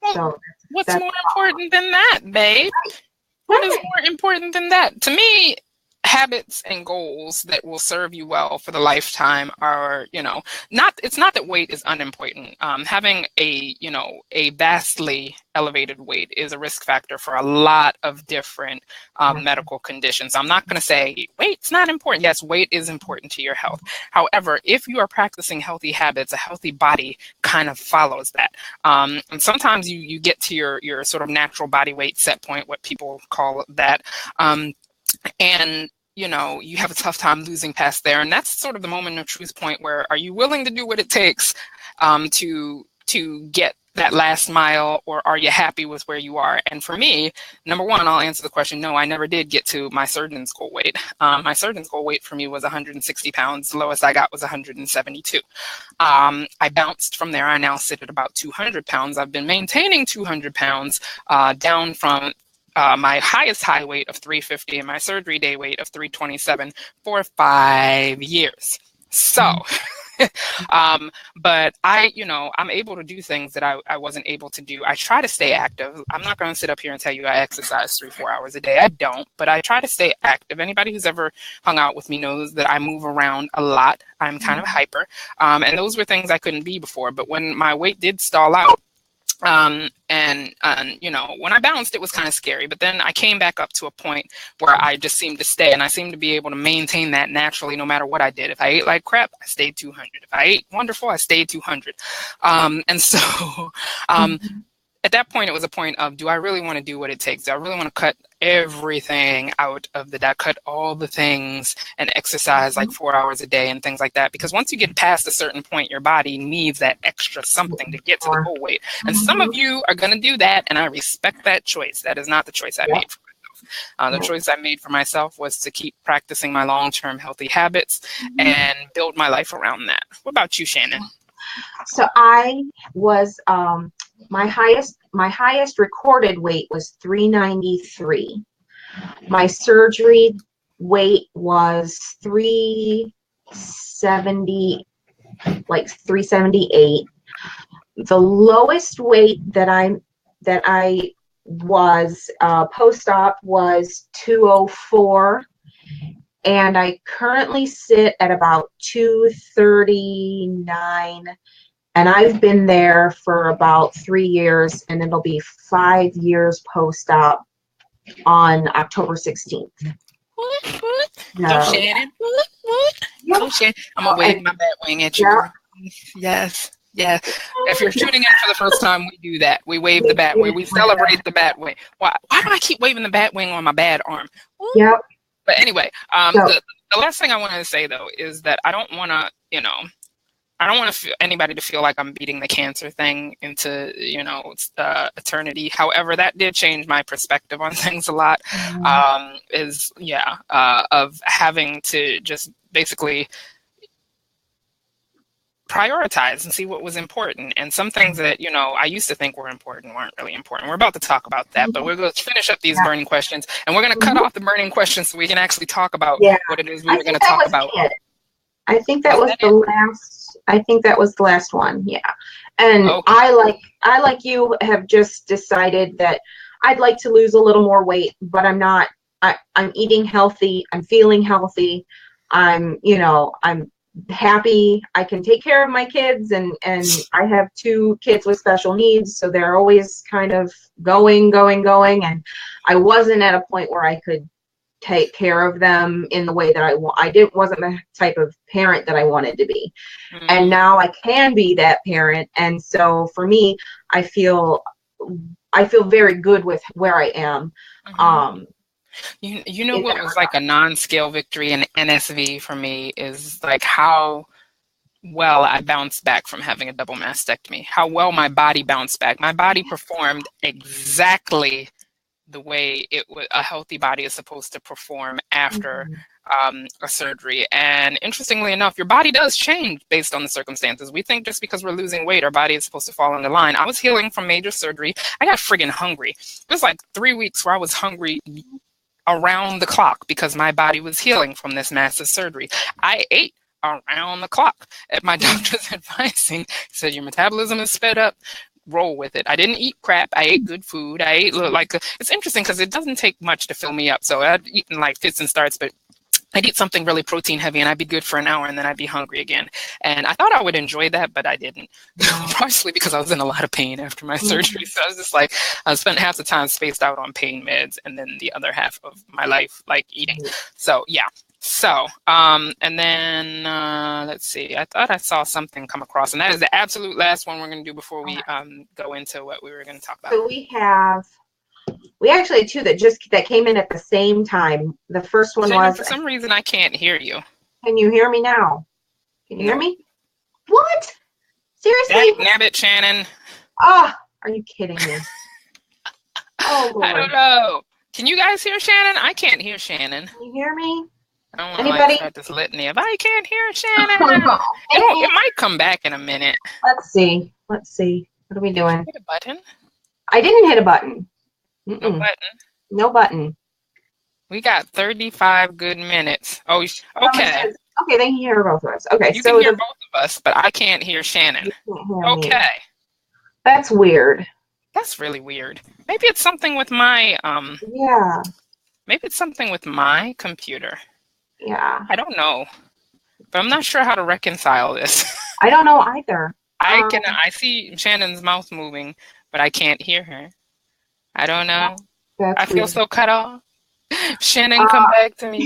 Well, so what's more important than that, babe? What is more important than that? To me, habits and goals that will serve you well for the lifetime are, it's not that weight is unimportant. Having a vastly elevated weight is a risk factor for a lot of different medical conditions. I'm not going to say weight's not important. Yes, weight is important to your health. However, if you are practicing healthy habits, a healthy body kind of follows that. And sometimes you get to your sort of natural body weight set point, what people call that. And you have a tough time losing past there. And that's sort of the moment of truth point where, are you willing to do what it takes to get that last mile, or are you happy with where you are? And for me, number one, I'll answer the question, no, I never did get to my surgeon's goal weight. My surgeon's goal weight for me was 160 pounds. The lowest I got was 172. I bounced from there. I now sit at about 200 pounds. I've been maintaining 200 pounds down from my highest high weight of 350 and my surgery day weight of 327 for 5 years. So, but I'm able to do things that I wasn't able to do. I try to stay active. I'm not going to sit up here and tell you I exercise 3-4 hours a day. I don't, but I try to stay active. Anybody who's ever hung out with me knows that I move around a lot. I'm kind of hyper. And those were things I couldn't be before. But when my weight did stall out, when I bounced, it was kind of scary, but then I came back up to a point where I just seemed to stay, and I seemed to be able to maintain that naturally no matter what I did. If I ate like crap, I stayed 200. If I ate wonderful, I stayed 200. And so at that point, it was a point of, do I really want to do what it takes? Do I really want to cut everything out of the diet, cut all the things and exercise like 4 hours a day and things like that? Because once you get past a certain point, your body needs that extra something to get to the goal weight. And some of you are going to do that, and I respect that choice. That is not the choice I made for myself. The choice I made for myself was to keep practicing my long-term healthy habits and build my life around that. What about you, Shannon? So I was my highest recorded weight was 393. My surgery weight was 370, like 378. The lowest weight that I was post-op was 204. And I currently sit at about 239, and I've been there for about 3 years, and it'll be 5 years post-op on October 16th. Go Shannon. Go Shannon. I'm going to wave my bat wing at you. Yeah. Yes. Yeah. If you're tuning in for the first time, we do that. We wave the bat wing. We celebrate the bat wing. Why do I keep waving the bat wing on my bad arm? Yep. But anyway, the last thing I wanted to say, though, is that I don't want to, anybody to feel like I'm beating the cancer thing into, eternity. However, that did change my perspective on things a lot, of having to just basically prioritize and see what was important. And some things that, I used to think were important weren't really important. We're about to talk about that, but we're going to finish up these burning questions, and we're going to cut off the burning questions so we can actually talk about what it is we were going to talk about. I think that was the last. I think that was the last one. Yeah. And okay. I like you have just decided that I'd like to lose a little more weight, but I'm not. I'm eating healthy. I'm feeling healthy. I'm happy. I can take care of my kids, and I have 2 kids with special needs, so they're always kind of going, and I wasn't at a point where I could take care of them in the way that I want. Wasn't the type of parent that I wanted to be. Mm-hmm. And now I can be that parent. And so for me, I feel very good with where I am. Mm-hmm. You know what was like a non-scale victory in NSV for me is like how well I bounced back from having a double mastectomy, how well my body bounced back. My body performed exactly the way a healthy body is supposed to perform after a surgery. And interestingly enough, your body does change based on the circumstances. We think just because we're losing weight, our body is supposed to fall into line. I was healing from major surgery. I got friggin' hungry. It was like 3 weeks where I was hungry around the clock because my body was healing from this massive surgery. I ate around the clock. At my doctor's advising, he said, your metabolism is sped up. Roll with it. I didn't eat crap. I ate good food. I ate it's interesting because it doesn't take much to fill me up. So I'd eaten like fits and starts, but I'd eat something really protein heavy and I'd be good for an hour and then I'd be hungry again. And I thought I would enjoy that, but I didn't. Partially because I was in a lot of pain after my surgery. So I was just like, I spent half the time spaced out on pain meds and then the other half of my life like eating. So yeah. So, and then, let's see, I thought I saw something come across, and that is the absolute last one we're going to do before we go into what we were going to talk about. So we actually had 2 that came in at the same time. The first one was... For some reason, I can't hear you. Can you hear me now? Can you hear me? What? Seriously? Nabbit, Shannon. Oh, are you kidding me? Oh, Lord. I don't know. Can you guys hear Shannon? I can't hear Shannon. Can you hear me? I don't want to start this litany of I can't hear Shannon. It might come back in a minute. Let's see. What are we doing? Hit a button? I didn't hit a button. No button? No button. We got 35 good minutes. Oh, okay. Okay, they can hear both of us. Okay, you can hear both of us, but I can't hear Shannon. Okay. Me. That's weird. That's really weird. Maybe it's something with my Yeah. Maybe it's something with my computer. Yeah. I don't know. But I'm not sure how to reconcile this. I don't know either. I see Shannon's mouth moving, but I can't hear her. I don't know. I feel so cut off. Shannon, come back to me.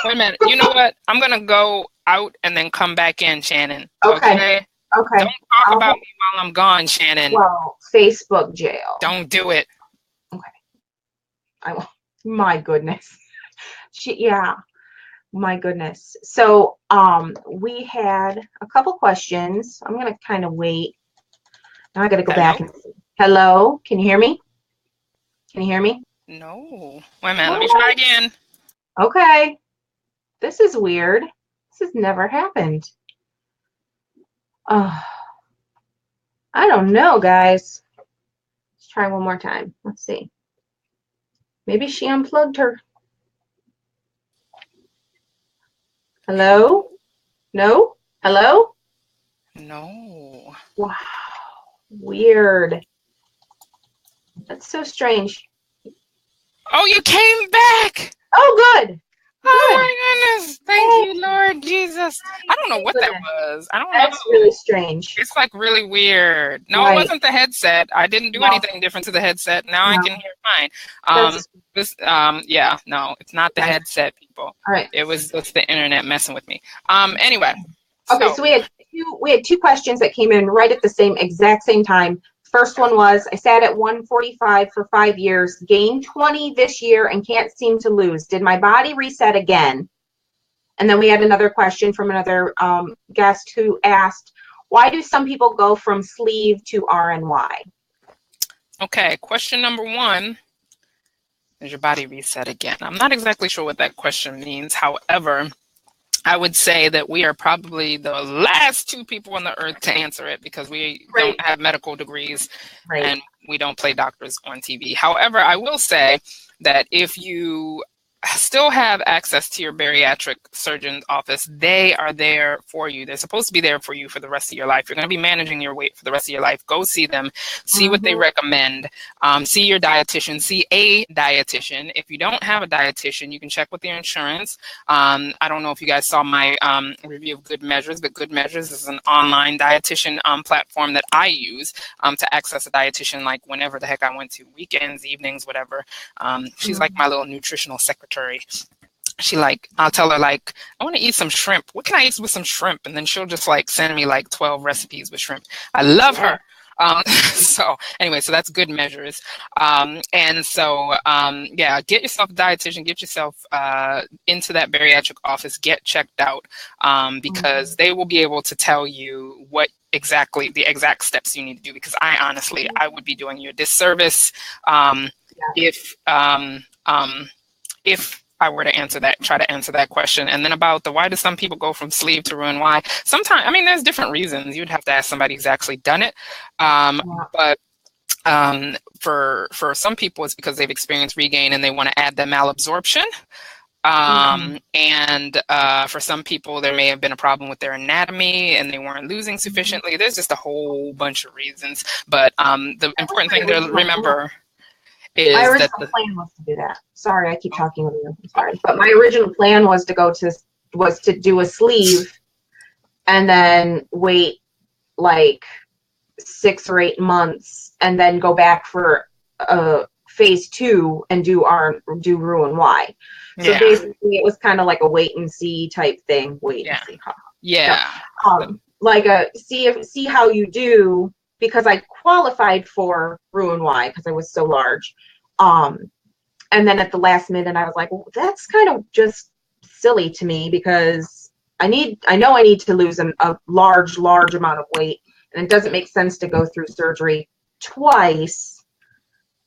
Wait a minute. You know what? I'm going to go out and then come back in, Shannon. Okay. Don't talk about me while I'm gone, Shannon. Well, Facebook jail. Don't do it. Okay. I won't. My goodness. Yeah. My goodness. So we had a couple questions. I'm going to kind of wait. Now I got to go back and see. Hello? Can you hear me? Can you hear me? No. Wait a minute. Let me try again. Okay. This is weird. This has never happened. I don't know, guys. Let's try one more time. Let's see. Maybe she unplugged her. Hello? No? Hello? No. Wow. Weird. That's so strange. Oh, you came back! Oh, good. Oh my goodness! Thank you, Lord Jesus. I don't know what that was. I don't know. That's really strange. It's like really weird. No, It wasn't the headset. I didn't do anything different to the headset. Now I can hear fine. No, it's not the headset, people. All right. It was just the internet messing with me. Anyway. Okay, so we had 2 questions that came in right at the exact same time. First one was, I sat at 145 for 5 years, gained 20 this year, and can't seem to lose. Did my body reset again? And then we had another question from another guest who asked, why do some people go from sleeve to RNY? Okay, question number 1. Does your body reset again? I'm not exactly sure what that question means. However, I would say that we are probably the last 2 people on the earth to answer it because we don't have medical degrees and we don't play doctors on TV. However, I will say that if you still have access to your bariatric surgeon's office. They are there for you. They're supposed to be there for you for the rest of your life. You're going to be managing your weight for the rest of your life. Go see them, see what they recommend, see your dietitian, see a dietitian. If you don't have a dietitian, you can check with your insurance. I don't know if you guys saw my review of Good Measures, but Good Measures is an online dietitian platform that I use to access a dietitian like whenever the heck I want to, weekends, evenings, whatever. She's like my little nutritional secretary. She I'll tell her I want to eat some shrimp. What can I eat with some shrimp? And then she'll just send me 12 recipes with shrimp. I love her. So anyway, so that's Good Measures. And so, get yourself a dietitian, get yourself into that bariatric office, get checked out, because they will be able to tell you what exactly the exact steps you need to do, because I would be doing you a disservice if I were to try to answer that question. And then about why do some people go from sleeve to Roux-en-Y? Sometimes, there's different reasons. You'd have to ask somebody who's actually done it. But for some people, it's because they've experienced regain and they want to add the malabsorption. And for some people, there may have been a problem with their anatomy and they weren't losing sufficiently. There's just a whole bunch of reasons. But the important thing to remember is my original plan was to do that. Sorry, I keep talking over you. I'm sorry. But my original plan was to do a sleeve and then wait 6 or 8 months and then go back for phase 2 and do Roux-en-Y. So basically it was kind of like a wait and see type thing. Wait and see. See how you do, because I qualified for Roux-en-Y because I was so large. And then at the last minute, I was like, well, that's kind of just silly to me, because I know I need to lose a large amount of weight, and it doesn't make sense to go through surgery twice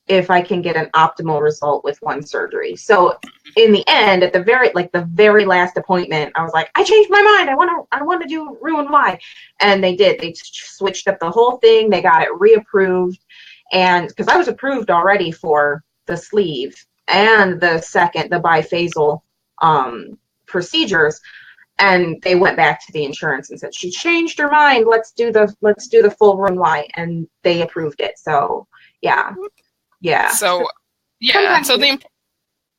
if I can get an optimal result with one surgery. So in the end, at the very last appointment, I was like, I changed my mind. I want to do Roux-en-Y. And they did. They switched up the whole thing. They got it reapproved. And because I was approved already for the sleeve and the biphasal procedures, and they went back to the insurance and said, she changed her mind. Let's do the full Roux-en-Y, and they approved it. So yeah. So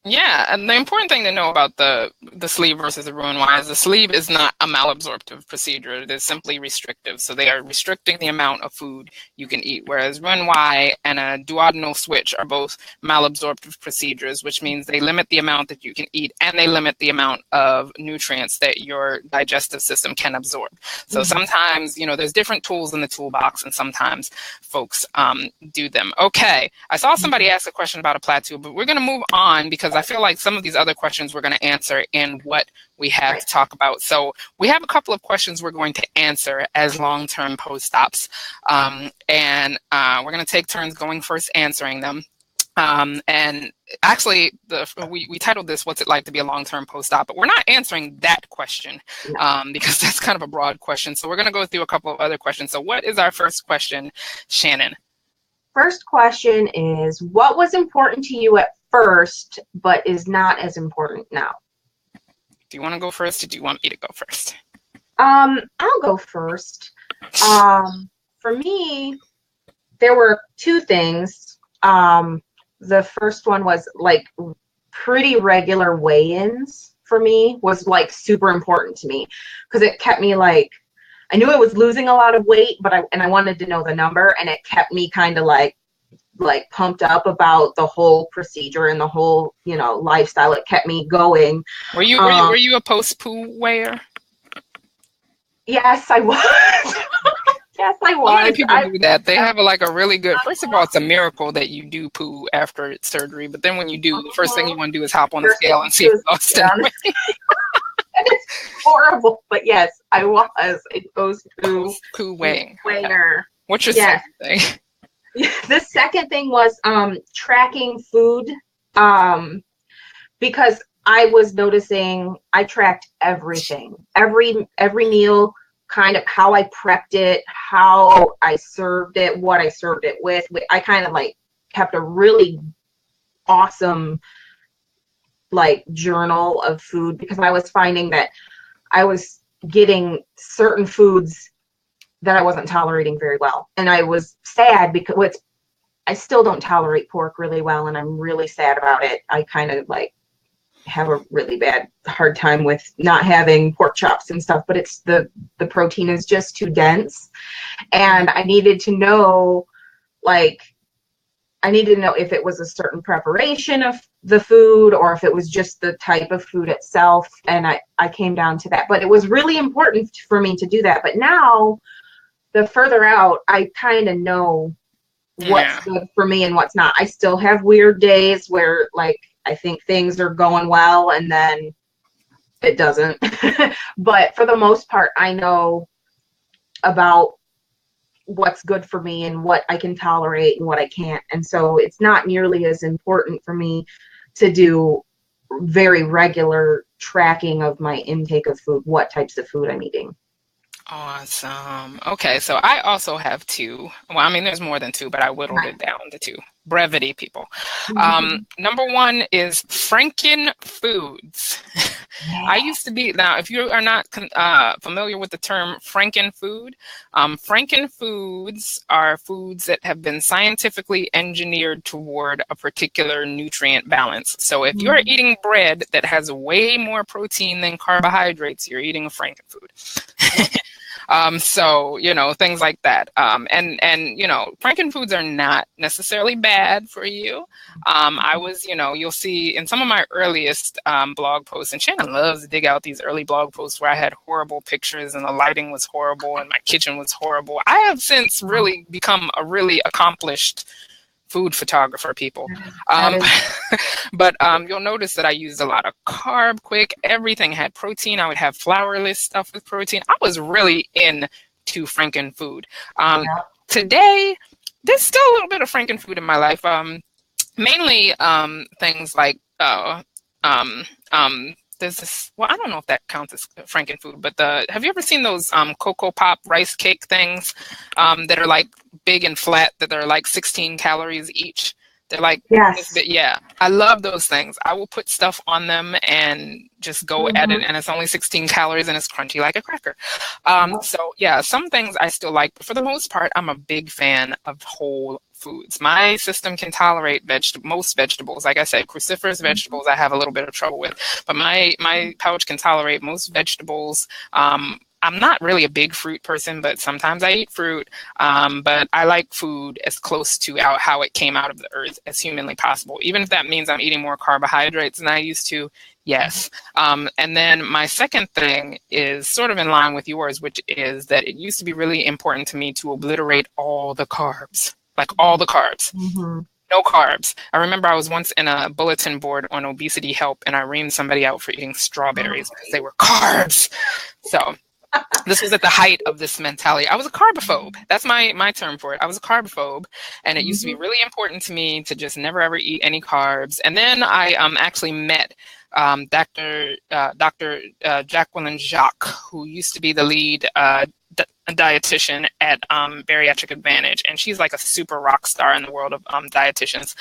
and the important thing to know about the sleeve versus the Roux-en-Y is the sleeve is not a malabsorptive procedure. It is simply restrictive. So they are restricting the amount of food you can eat, whereas Roux-en-Y and a duodenal switch are both malabsorptive procedures, which means they limit the amount that you can eat and they limit the amount of nutrients that your digestive system can absorb. So sometimes, there's different tools in the toolbox, and sometimes folks do them. Okay, I saw somebody ask a question about a plateau, but we're going to move on because I feel like some of these other questions we're going to answer in what we have to talk about. So we have a couple of questions we're going to answer as long-term post-ops. And we're going to take turns going first answering them. And actually, we titled this, What's It Like to Be a Long-Term Post-Op? But we're not answering that question because that's kind of a broad question. So we're going to go through a couple of other questions. So what is our first question, Shannon? First question is, what was important to you at first, but is not as important now? Do you want to go first, or do you want me to go first? I'll go first. For me, there were 2 things. The first one was pretty regular weigh-ins for me was super important to me, because it kept me I knew I was losing a lot of weight, but I wanted to know the number, and it kept me kind of pumped up about the whole procedure and the whole, lifestyle. It kept me going. Were you a post-poo weigher? Yes, I was. Yes, I was. How many people do that? They have a really good, first of all, it's a miracle that you do poo after surgery, but then when you do, the first thing you want to do is hop on the scale and see if you're lost in weight. It's horrible, but yes, I was a post-poo weighing. Weigher. What's your second thing? The second thing was tracking food, because I was noticing I tracked everything, every meal, kind of how I prepped it, how I served it, what I served it with. I kind of kept a really awesome like journal of food, because I was finding that I was getting certain foods that I wasn't tolerating very well. And I was sad because I still don't tolerate pork really well, and I'm really sad about it. I kind of like have a really hard time with not having pork chops and stuff, but it's the protein is just too dense. And I needed to know, like, if it was a certain preparation of the food or if it was just the type of food itself. And I came down to that. But it was really important for me to do that. But now, the further out, I kind of know what's good for me and what's not. I still have weird days where, like, I think things are going well and then it doesn't. But for the most part, I know about what's good for me and what I can tolerate and what I can't. And so it's not nearly as important for me to do very regular tracking of my intake of food, what types of food I'm eating. Awesome. Okay, so I also have two. Well, I mean, there's more than two, but I whittled it down to two. Brevity, people. Number one is Franken Foods. I used to be, now, if you are not familiar with the term Franken food, Franken Foods are foods that have been scientifically engineered toward a particular nutrient balance. So if you're eating bread that has way more protein than carbohydrates, you're eating a Franken food. So, you know, things like that. And, you know, Franken foods are not necessarily bad for you. I was, you know, you'll see in some of my earliest blog posts, and Shannon loves to dig out these early blog posts where I had horrible pictures and the lighting was horrible and my kitchen was horrible. I have since really become a really accomplished food photographer, people. But you'll notice that I used a lot of carb quick. Everything had protein. I would have flourless stuff with protein. I was really into Franken food. Today, there's still a little bit of Franken food in my life. Mainly things like there's this, well, I don't know if that counts as Franken food, but have you ever seen those Cocoa Pop rice cake things that are like big and flat, that are like 16 calories each? They're like, yeah, I love those things. I will put stuff on them and just go at it, and it's only 16 calories and it's crunchy like a cracker. So yeah, some things I still like, but for the most part, I'm a big fan of whole foods. My system can tolerate most vegetables. Like I said, cruciferous vegetables I have a little bit of trouble with, but my pouch can tolerate most vegetables. I'm not really a big fruit person, but sometimes I eat fruit. But I like food as close to how it came out of the earth as humanly possible, even if that means I'm eating more carbohydrates than I used to. Yes. And then my second thing is sort of in line with yours, which is that it used to be really important to me to obliterate all the carbs, like all the carbs. No carbs. I remember I was once in a bulletin board on obesity help, and I reamed somebody out for eating strawberries because they were carbs. So this was at the height of this mentality. I was a carbophobe. That's my term for it. I was a carbophobe, and it used to be really important to me to just never ever eat any carbs. And then I actually met Dr. Jacqueline Jacques, who used to be the lead dietitian at Bariatric Advantage, and she's like a super rock star in the world of dietitians.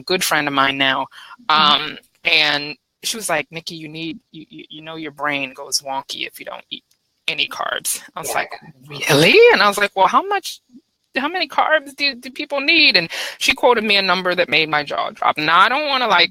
Good friend of mine now, and she was like, "Nikki, you know your brain goes wonky if you don't eat any carbs." I was like, really? And I was like, well, how many carbs do people need? And she quoted me a number that made my jaw drop. Now, I don't want to like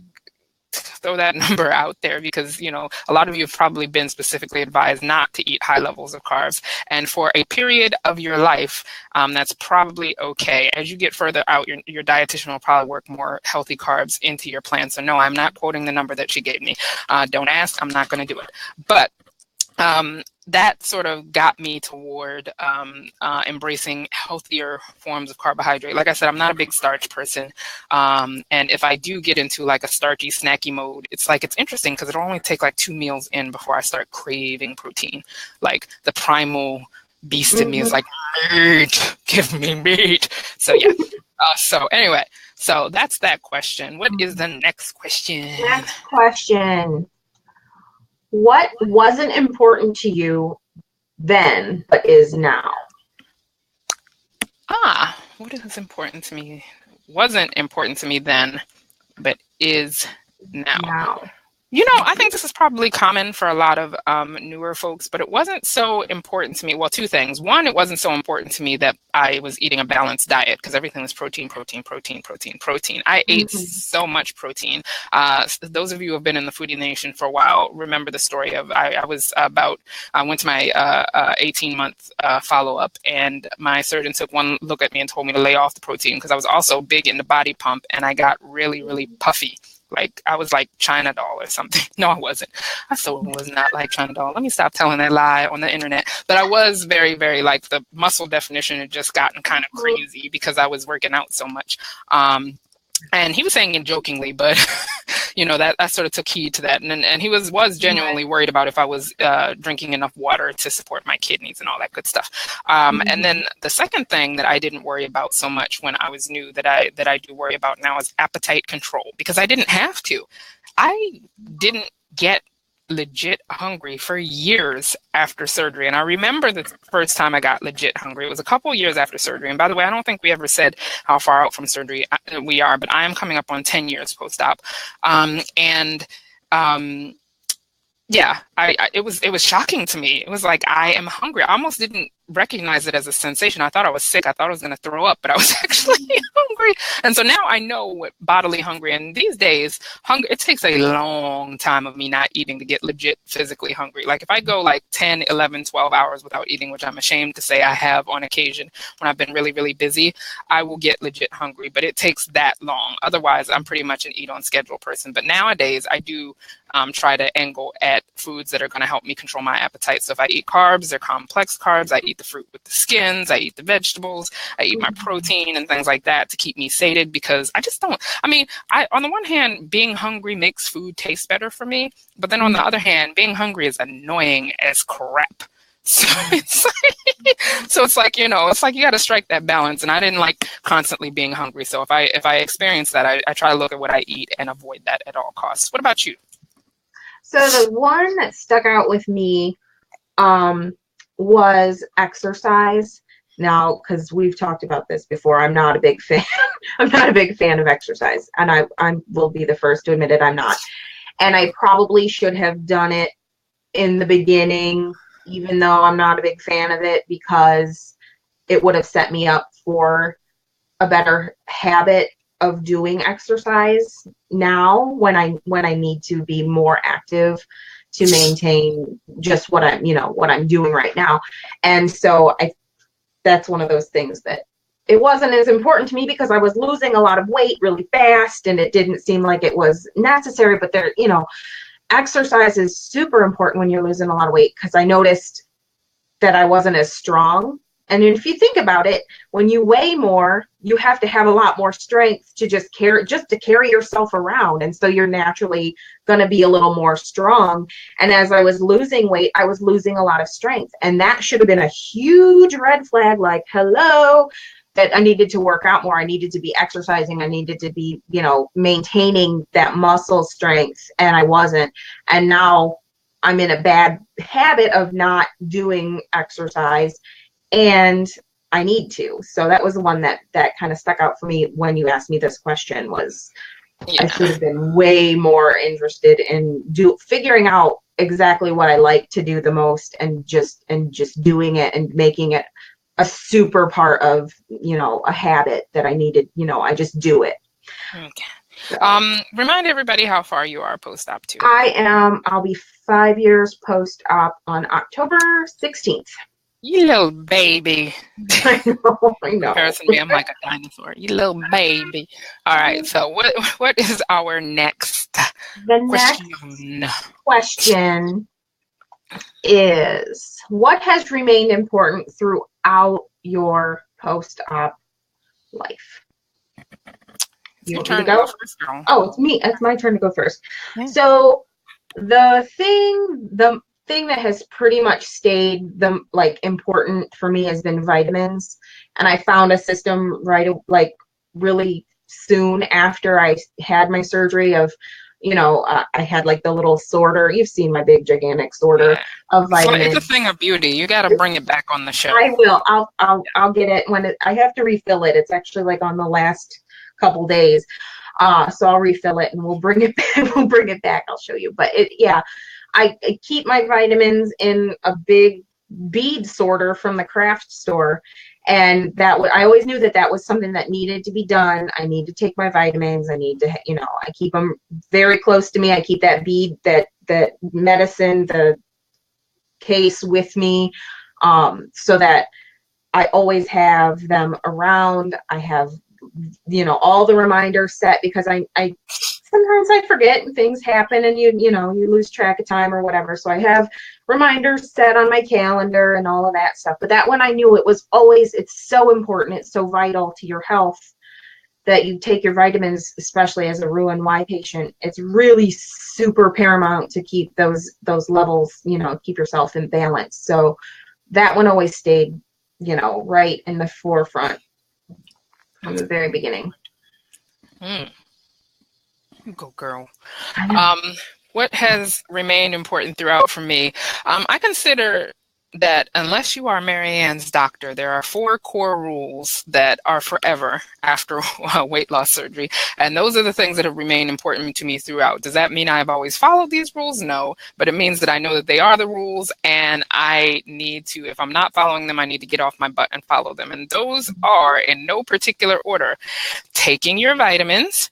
throw that number out there because, you know, a lot of you have probably been specifically advised not to eat high levels of carbs. And for a period of your life, that's probably okay. As you get further out, your dietitian will probably work more healthy carbs into your plan. So no, I'm not quoting the number that she gave me. Don't ask. I'm not going to do it. But that sort of got me toward embracing healthier forms of carbohydrate. Like I said, I'm not a big starch person. And if I do get into like a starchy, snacky mode, it's interesting because it'll only take like 2 meals in before I start craving protein. Like the primal beast in me is like, meat, give me meat. So yeah. So anyway, so that's that question. What is the next question? Next question. What wasn't important to you then, but is now? What is important to me? Wasn't important to me then, but is now. You know, I think this is probably common for a lot of newer folks, but it wasn't so important to me. Well, two things. One, it wasn't so important to me that I was eating a balanced diet because everything was protein, protein, protein, protein, protein. I ate so much protein. Those of you who have been in the Foodie Nation for a while remember the story of I went to my 18-month follow-up, and my surgeon took one look at me and told me to lay off the protein because I was also big into body pump, and I got really, really puffy. Like I was like China doll or something. No, I wasn't. I so was not like China doll. Let me stop telling that lie on the internet. But I was very, very like the muscle definition had just gotten kind of crazy because I was working out so much. And he was saying it jokingly, but you know, that I sort of took heed to that. And he was genuinely worried about if I was drinking enough water to support my kidneys and all that good stuff. And then the second thing that I didn't worry about so much when I was new that I do worry about now is appetite control, because I didn't have to. I didn't get legit hungry for years after surgery. And I remember the first time I got legit hungry. It was a couple years after surgery. And by the way, I don't think we ever said how far out from surgery we are, but I am coming up on 10 years post-op. Yeah, it was shocking to me. It was like, I am hungry. I almost didn't recognize it as a sensation. I thought I was sick. I thought I was going to throw up, but I was actually hungry. And so now I know what bodily hungry. And these days, hunger, it takes a long time of me not eating to get legit physically hungry. Like if I go like 10, 11, 12 hours without eating, which I'm ashamed to say I have on occasion when I've been really, really busy, I will get legit hungry, but it takes that long. Otherwise, I'm pretty much an eat on schedule person. But nowadays I do try to angle at foods that are going to help me control my appetite. So if I eat carbs, they're complex carbs. I eat the fruit with the skins. I eat the vegetables. I eat my protein and things like that to keep me sated, because I just don't. I mean, on the one hand, being hungry makes food taste better for me. But then on the other hand, being hungry is annoying as crap. So it's like, you know, it's like you got to strike that balance. And I didn't like constantly being hungry. So if I experience that, I try to look at what I eat and avoid that at all costs. What about you? So the one that stuck out with me was exercise. Now, because we've talked about this before, I'm not a big fan. I'm not a big fan of exercise, and I will be the first to admit it. I'm not, and I probably should have done it in the beginning, even though I'm not a big fan of it, because it would have set me up for a better habit of doing exercise now when I need to be more active to maintain just what I'm doing right now. And so that's one of those things that it wasn't as important to me because I was losing a lot of weight really fast and it didn't seem like it was necessary. But there, you know, exercise is super important when you're losing a lot of weight, because I noticed that I wasn't as strong. And if you think about it, when you weigh more, you have to have a lot more strength to just to carry yourself around. And so you're naturally going to be a little more strong. And as I was losing weight, I was losing a lot of strength. And that should have been a huge red flag, like, hello, that I needed to work out more. I needed to be exercising. I needed to be, you know, maintaining that muscle strength. And I wasn't. And now I'm in a bad habit of not doing exercise. And I need to. So that was the one that kind of stuck out for me when you asked me this question was, I should have been way more interested in figuring out exactly what I like to do the most and just doing it and making it a super part of, you know, a habit that I needed, you know, I just do it. Okay. So, remind everybody how far you are post-op too. I'll be 5 years post-op on October 16th. You little baby. I know. Comparison to me, I'm like a dinosaur. You little baby. All right. So what is our next question? Next question is, what has remained important throughout your post-op life? Your turn to go first, girl. Oh, it's me. It's my turn to go first. Yeah. So the thing that has pretty much stayed important for me has been vitamins. And I found a system really soon after I had my surgery of, you know, I had like the little sorter. You've seen my big gigantic sorter of vitamins. It's a thing of beauty. You got to bring it back on the show. I will. I'll get it when I have to refill it. It's actually like on the last couple days. So I'll refill it and we'll bring it back. We'll bring it back. I'll show you. But I keep my vitamins in a big bead sorter from the craft store. And I always knew that was something that needed to be done. I need to take my vitamins. I need to, I keep them very close to me. I keep that bead, that medicine, the case with me, so that I always have them around. I have, all the reminders set, because I sometimes I forget and things happen and you lose track of time or whatever. So I have reminders set on my calendar and all of that stuff. But that one, I knew it's so important. It's so vital to your health that you take your vitamins, especially as a Roux-en-Y patient. It's really super paramount to keep those levels, keep yourself in balance. So that one always stayed, right in the forefront from the very beginning. Go girl. What has remained important throughout for me? I consider that unless you are Mary Ann's doctor, there are 4 core rules that are forever after weight loss surgery. And those are the things that have remained important to me throughout. Does that mean I've always followed these rules? No, but it means that I know that they are the rules, and I need to, if I'm not following them, I need to get off my butt and follow them. And those are, in no particular order: taking your vitamins,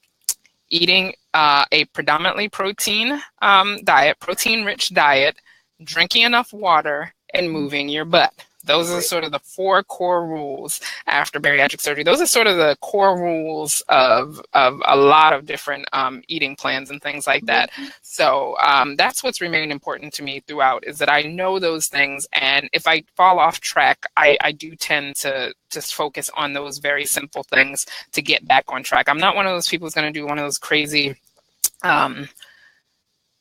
eating a predominantly protein diet, protein-rich diet, drinking enough water, and moving your butt. Those are sort of the 4 core rules after bariatric surgery. Those are sort of the core rules of a lot of different eating plans and things like that. So that's what's remained important to me throughout, is that I know those things. And if I fall off track, I do tend to just focus on those very simple things to get back on track. I'm not one of those people who's going to do one of those crazy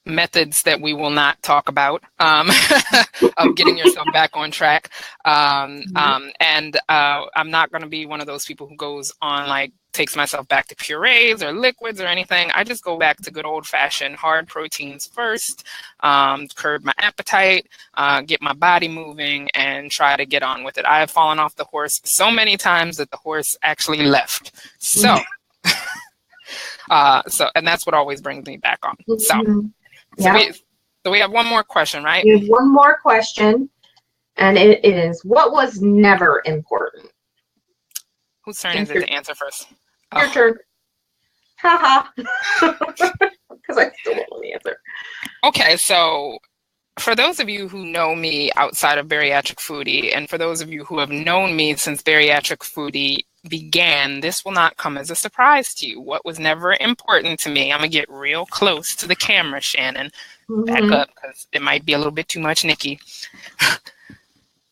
methods that we will not talk about of getting yourself back on track. And I'm not going to be one of those people who goes on takes myself back to purees or liquids or anything. I just go back to good old fashioned hard proteins first, curb my appetite, get my body moving, and try to get on with it. I have fallen off the horse so many times that the horse actually left. So, and that's what always brings me back on. So we have one more question, right? We have one more question, and it is, what was never important? Whose turn is it to answer first? Your turn. Haha. Because I still don't know the answer. Okay, so for those of you who know me outside of Bariatric Foodie, and for those of you who have known me since Bariatric Foodie began, this will not come as a surprise to you. What was never important to me, I'm going to get real close to the camera, Shannon. Back up, because it might be a little bit too much, Nikki.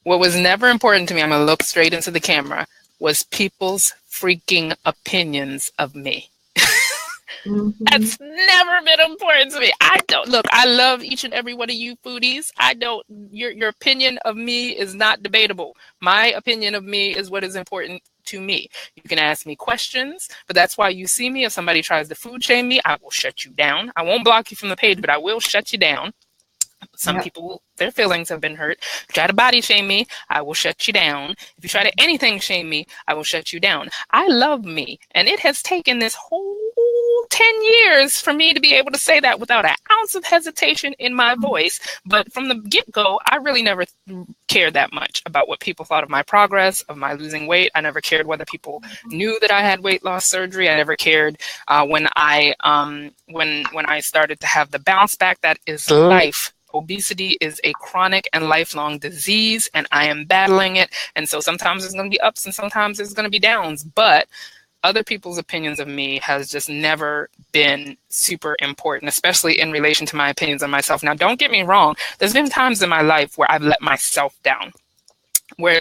What was never important to me, I'm going to look straight into the camera, was people's freaking opinions of me. That's never been important to me. I love each and every one of you foodies. Your opinion of me is not debatable. My opinion of me is what is important to me. You can ask me questions, but that's why you see me. If somebody tries to food shame me, I will shut you down. I won't block you from the page, but I will shut you down. Some people, their feelings have been hurt. If you try to body shame me, I will shut you down. If you try to anything shame me, I will shut you down. I love me, and it has taken this whole 10 years for me to be able to say that without an ounce of hesitation in my voice. But from the get-go, I really never cared that much about what people thought of my progress, of my losing weight. I never cared whether people knew that I had weight loss surgery. I never cared when I started to have the bounce back. That is life. Obesity is a chronic and lifelong disease, and I am battling it. And so sometimes there's going to be ups and sometimes there's going to be downs. But other people's opinions of me has just never been super important, especially in relation to my opinions on myself. Now, don't get me wrong. There's been times in my life where I've let myself down.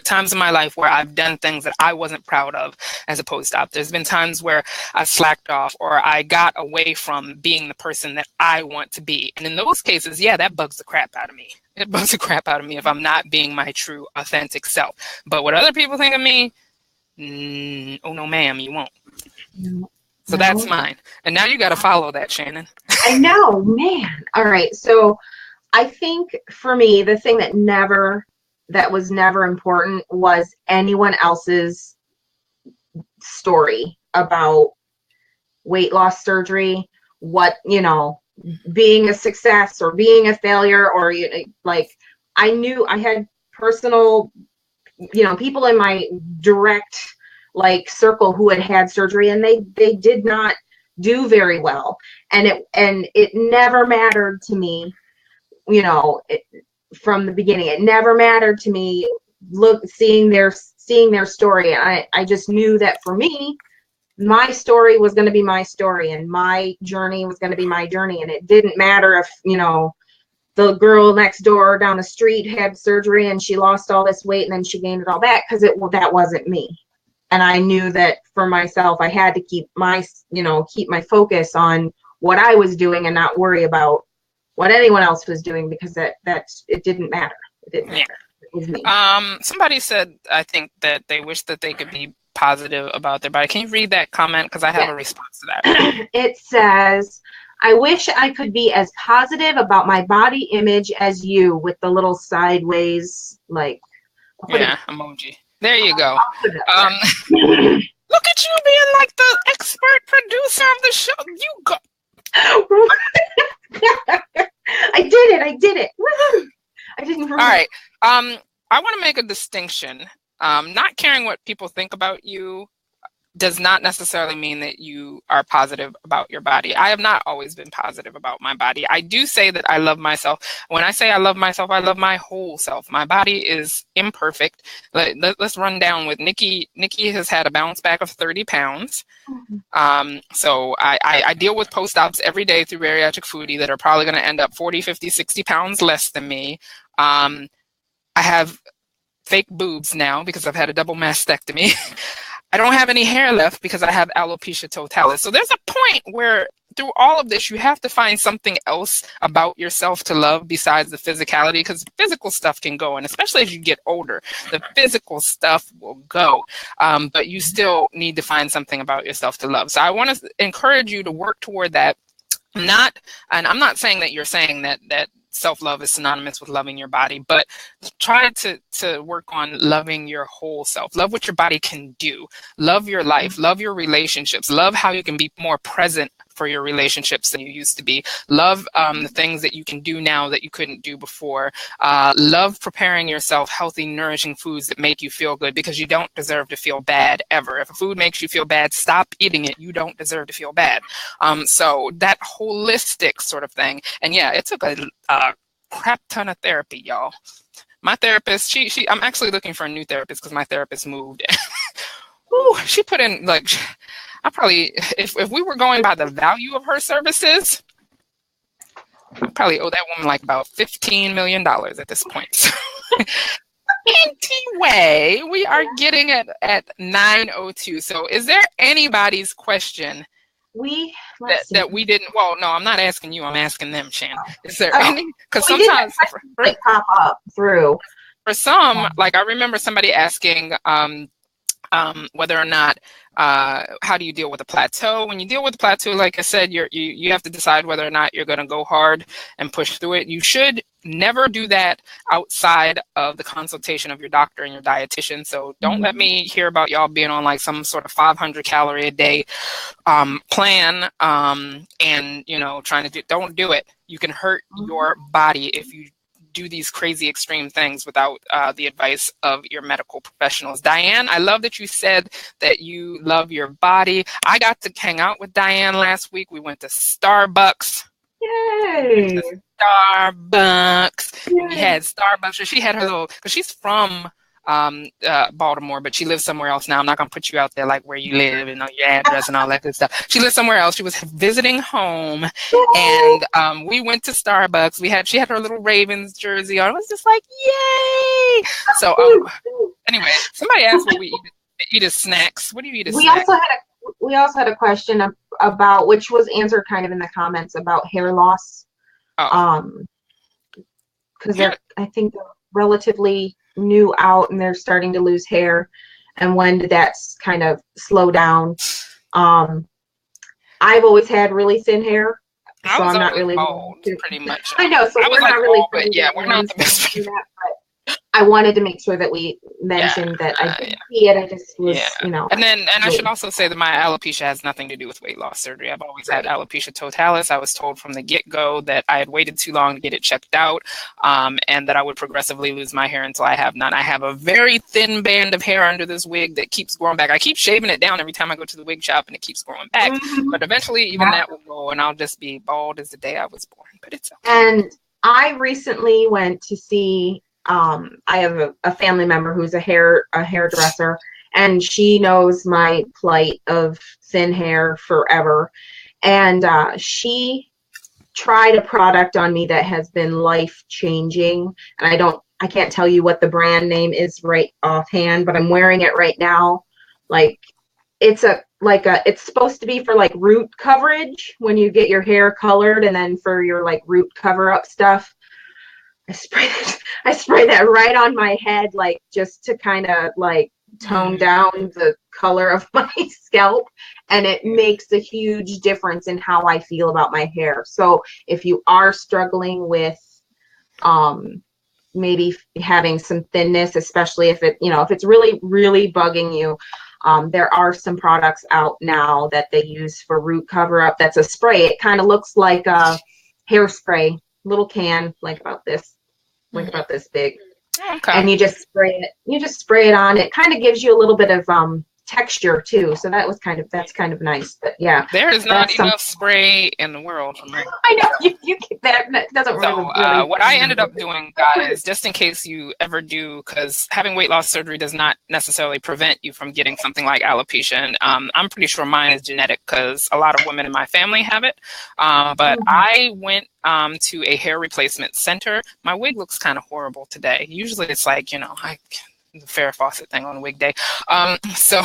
Times in my life where I've done things that I wasn't proud of as opposed to. There's been times where I slacked off or I got away from being the person that I want to be. And in those cases, that bugs the crap out of me. It bugs the crap out of me if I'm not being my true, authentic self. But what other people think of me, oh no, ma'am, you won't. No. So that's mine. And now you got to follow that, Shannon. I know, man. All right. So I think for me, the thing that was never important was anyone else's story about weight loss surgery, what, you know, being a success or being a failure, or, you know, like, I knew I had personal, you know, people in my direct like circle who had had surgery, and they did not do very well. And it never mattered to me, you know, from the beginning. It never mattered to me seeing their story. I just knew that for me, my story was going to be my story, and my journey was going to be my journey. And it didn't matter if, you know, the girl next door down the street had surgery and she lost all this weight and then she gained it all back, because that wasn't me. And I knew that for myself, I had to keep my focus on what I was doing and not worry about what anyone else was doing, because it didn't matter. It didn't matter. It was me. Somebody said, I think, that they wish that they could be positive about their body. Can you read that comment? Because I have a response to that. It says, I wish I could be as positive about my body image as you, with the little sideways, like, emoji. There you go. Look at you being like the expert producer of the show. You go. I did it. Woo-hoo. I didn't remember. All right. I want to make a distinction. Not caring what people think about you does not necessarily mean that you are positive about your body. I have not always been positive about my body. I do say that I love myself. When I say I love myself, I love my whole self. My body is imperfect. Let's run down with Nikki. Nikki has had a bounce back of 30 pounds. So I deal with post-ops every day through Bariatric Foodie that are probably going to end up 40, 50, 60 pounds less than me. I have fake boobs now because I've had a double mastectomy. I don't have any hair left because I have alopecia totalis. So there's a point where through all of this, you have to find something else about yourself to love besides the physicality, because physical stuff can go. And especially as you get older, the physical stuff will go. But you still need to find something about yourself to love. So I want to encourage you to work toward that. I'm not saying that you're saying that self-love is synonymous with loving your body, but try to work on loving your whole self. Love what your body can do. Love your life. Love your relationships. Love how you can be more present for your relationships than you used to be. Love the things that you can do now that you couldn't do before. Love preparing yourself healthy, nourishing foods that make you feel good, because you don't deserve to feel bad ever. If a food makes you feel bad, stop eating it. You don't deserve to feel bad. So that holistic sort of thing. And yeah, it took a crap ton of therapy, y'all. My therapist, I'm actually looking for a new therapist because my therapist moved. Ooh, she put in, like, I probably, if we were going by the value of her services, I probably owe that woman like about $15 million at this point. So, anyway, we are getting at 9:02. So is there anybody's question that we didn't? Well, no, I'm not asking you. I'm asking them, Shannon. Is there any? Because sometimes they pop up through. For some, like I remember somebody asking whether or not how do you deal with a plateau? When you deal with a plateau, like I said, you have to decide whether or not you're going to go hard and push through it. You should never do that outside of the consultation of your doctor and your dietitian. So don't let me hear about y'all being on like some sort of 500 calorie a day plan and, you know, trying to don't do it. You can hurt your body if you do these crazy extreme things without the advice of your medical professionals. Diane, I love that you said that you love your body. I got to hang out with Diane last week. We went to Starbucks. Yay! Starbucks. We had Starbucks. She had her little, because she's from Baltimore, but she lives somewhere else now. I'm not going to put you out there like where you live and your address and all that good stuff. She lives somewhere else. She was visiting home, and we went to Starbucks. She had her little Ravens jersey on. I was just like, yay! So anyway, somebody asked what we eat as snacks. What do you eat as snacks? We also had a question about, which was answered kind of in the comments, about hair loss. Because I think they're relatively new out and they're starting to lose hair, and when did that kind of slow down? I've always had really thin hair, so I'm not really bald, pretty much. I know, so we're not really bald, but yeah, we're not the best. I wanted to make sure that we mentioned that I did see it. I just was, And I should also say that my alopecia has nothing to do with weight loss surgery. I've always had alopecia totalis. I was told from the get-go that I had waited too long to get it checked out, and that I would progressively lose my hair until I have none. I have a very thin band of hair under this wig that keeps growing back. I keep shaving it down every time I go to the wig shop, and it keeps growing back. But eventually, even that will go, and I'll just be bald as the day I was born. But it's okay. And I recently went to see. I have a family member who's a hairdresser, and she knows my plight of thin hair forever. And she tried a product on me that has been life-changing. And I can't tell you what the brand name is right offhand, but I'm wearing it right now. Like it's supposed to be for like root coverage when you get your hair colored, and then for your like root cover-up stuff. I spray that right on my head, like just to kind of like tone down the color of my scalp, and it makes a huge difference in how I feel about my hair. So if you are struggling with maybe having some thinness, especially if it's really, really bugging you, there are some products out now that they use for root cover up. That's a spray. It kind of looks like a hairspray, little can, like about this big. Okay. And you just spray it on. It kind of gives you a little bit of texture too. So that's kind of nice. But yeah, there is not enough spray in the world for me. I know you that doesn't really. What I ended up doing, guys, just in case you ever do, because having weight loss surgery does not necessarily prevent you from getting something like alopecia. And I'm pretty sure mine is genetic because a lot of women in my family have it. But I went to a hair replacement center. My wig looks kind of horrible today. Usually it's like, the Farrah Fawcett thing on wig day. So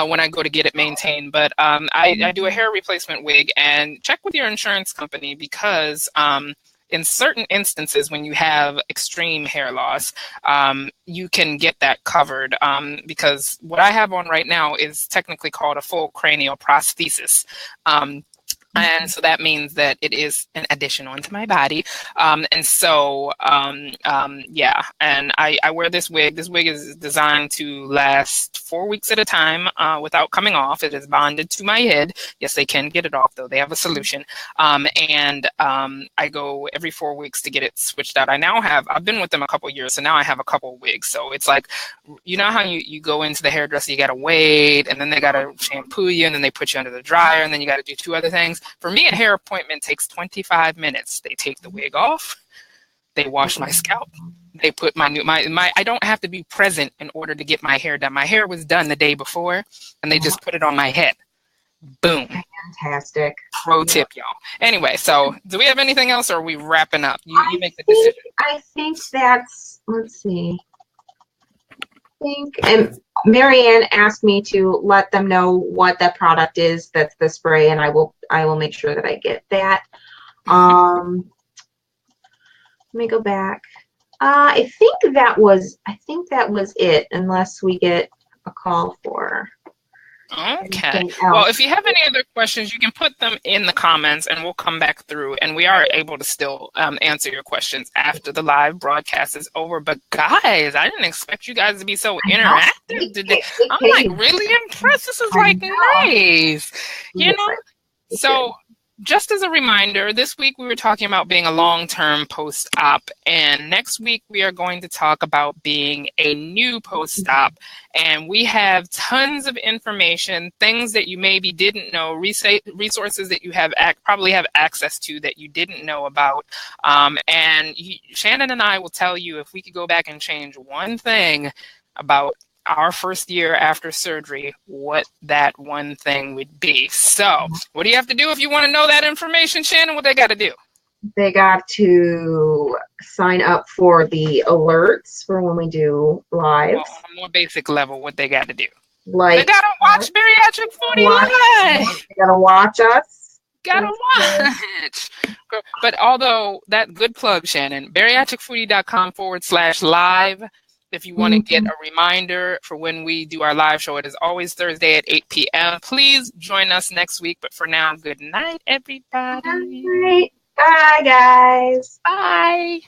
when I go to get it maintained, but I do a hair replacement wig, and check with your insurance company because in certain instances, when you have extreme hair loss, you can get that covered because what I have on right now is technically called a full cranial prosthesis. And so that means that it is an addition onto my body. And I wear this wig. This wig is designed to last 4 weeks at a time without coming off. It is bonded to my head. Yes, they can get it off, though. They have a solution. I go every 4 weeks to get it switched out. I've been with them a couple of years, so now I have a couple of wigs. So it's like, you know how you go into the hairdresser, you got to wait, and then they got to shampoo you, and then they put you under the dryer, and then you got to do 2 other things. For me, a hair appointment takes 25 minutes. They take the wig off. They wash my scalp. They put I don't have to be present in order to get my hair done. My hair was done the day before, and they just put it on my head. Boom. Fantastic. Pro tip, y'all. Anyway, so do we have anything else, or are we wrapping up? You make the decision. I think that's, let's see. And Marianne asked me to let them know what that product is. That's the spray, and I will make sure that I get that. Let me go back. I think that was it, unless we get a call for. Okay. Well, if you have any other questions, you can put them in the comments and we'll come back through, and we are able to still answer your questions after the live broadcast is over. But guys, I didn't expect you guys to be so interactive today. I'm like really impressed. This is like nice. So just as a reminder, this week we were talking about being a long-term post-op, and next week we are going to talk about being a new post-op. And we have tons of information, things that you maybe didn't know, resources that you probably have access to that you didn't know about. Shannon and I will tell you, if we could go back and change one thing about our first year after surgery, what that one thing would be. So what do you have to do if you want to know that information, Shannon? What they got to do? They got to sign up for the alerts for when we do lives. Well, on a more basic level, what they got to do? Like, they got to watch Bariatric Foodie live. They got to watch us. Gotta watch. But although that good plug, Shannon, bariatricfoodie.com/live. If you want to get a reminder for when we do our live show, it is always Thursday at 8 p.m. Please join us next week. But for now, good night, everybody. Good night. Bye, guys. Bye.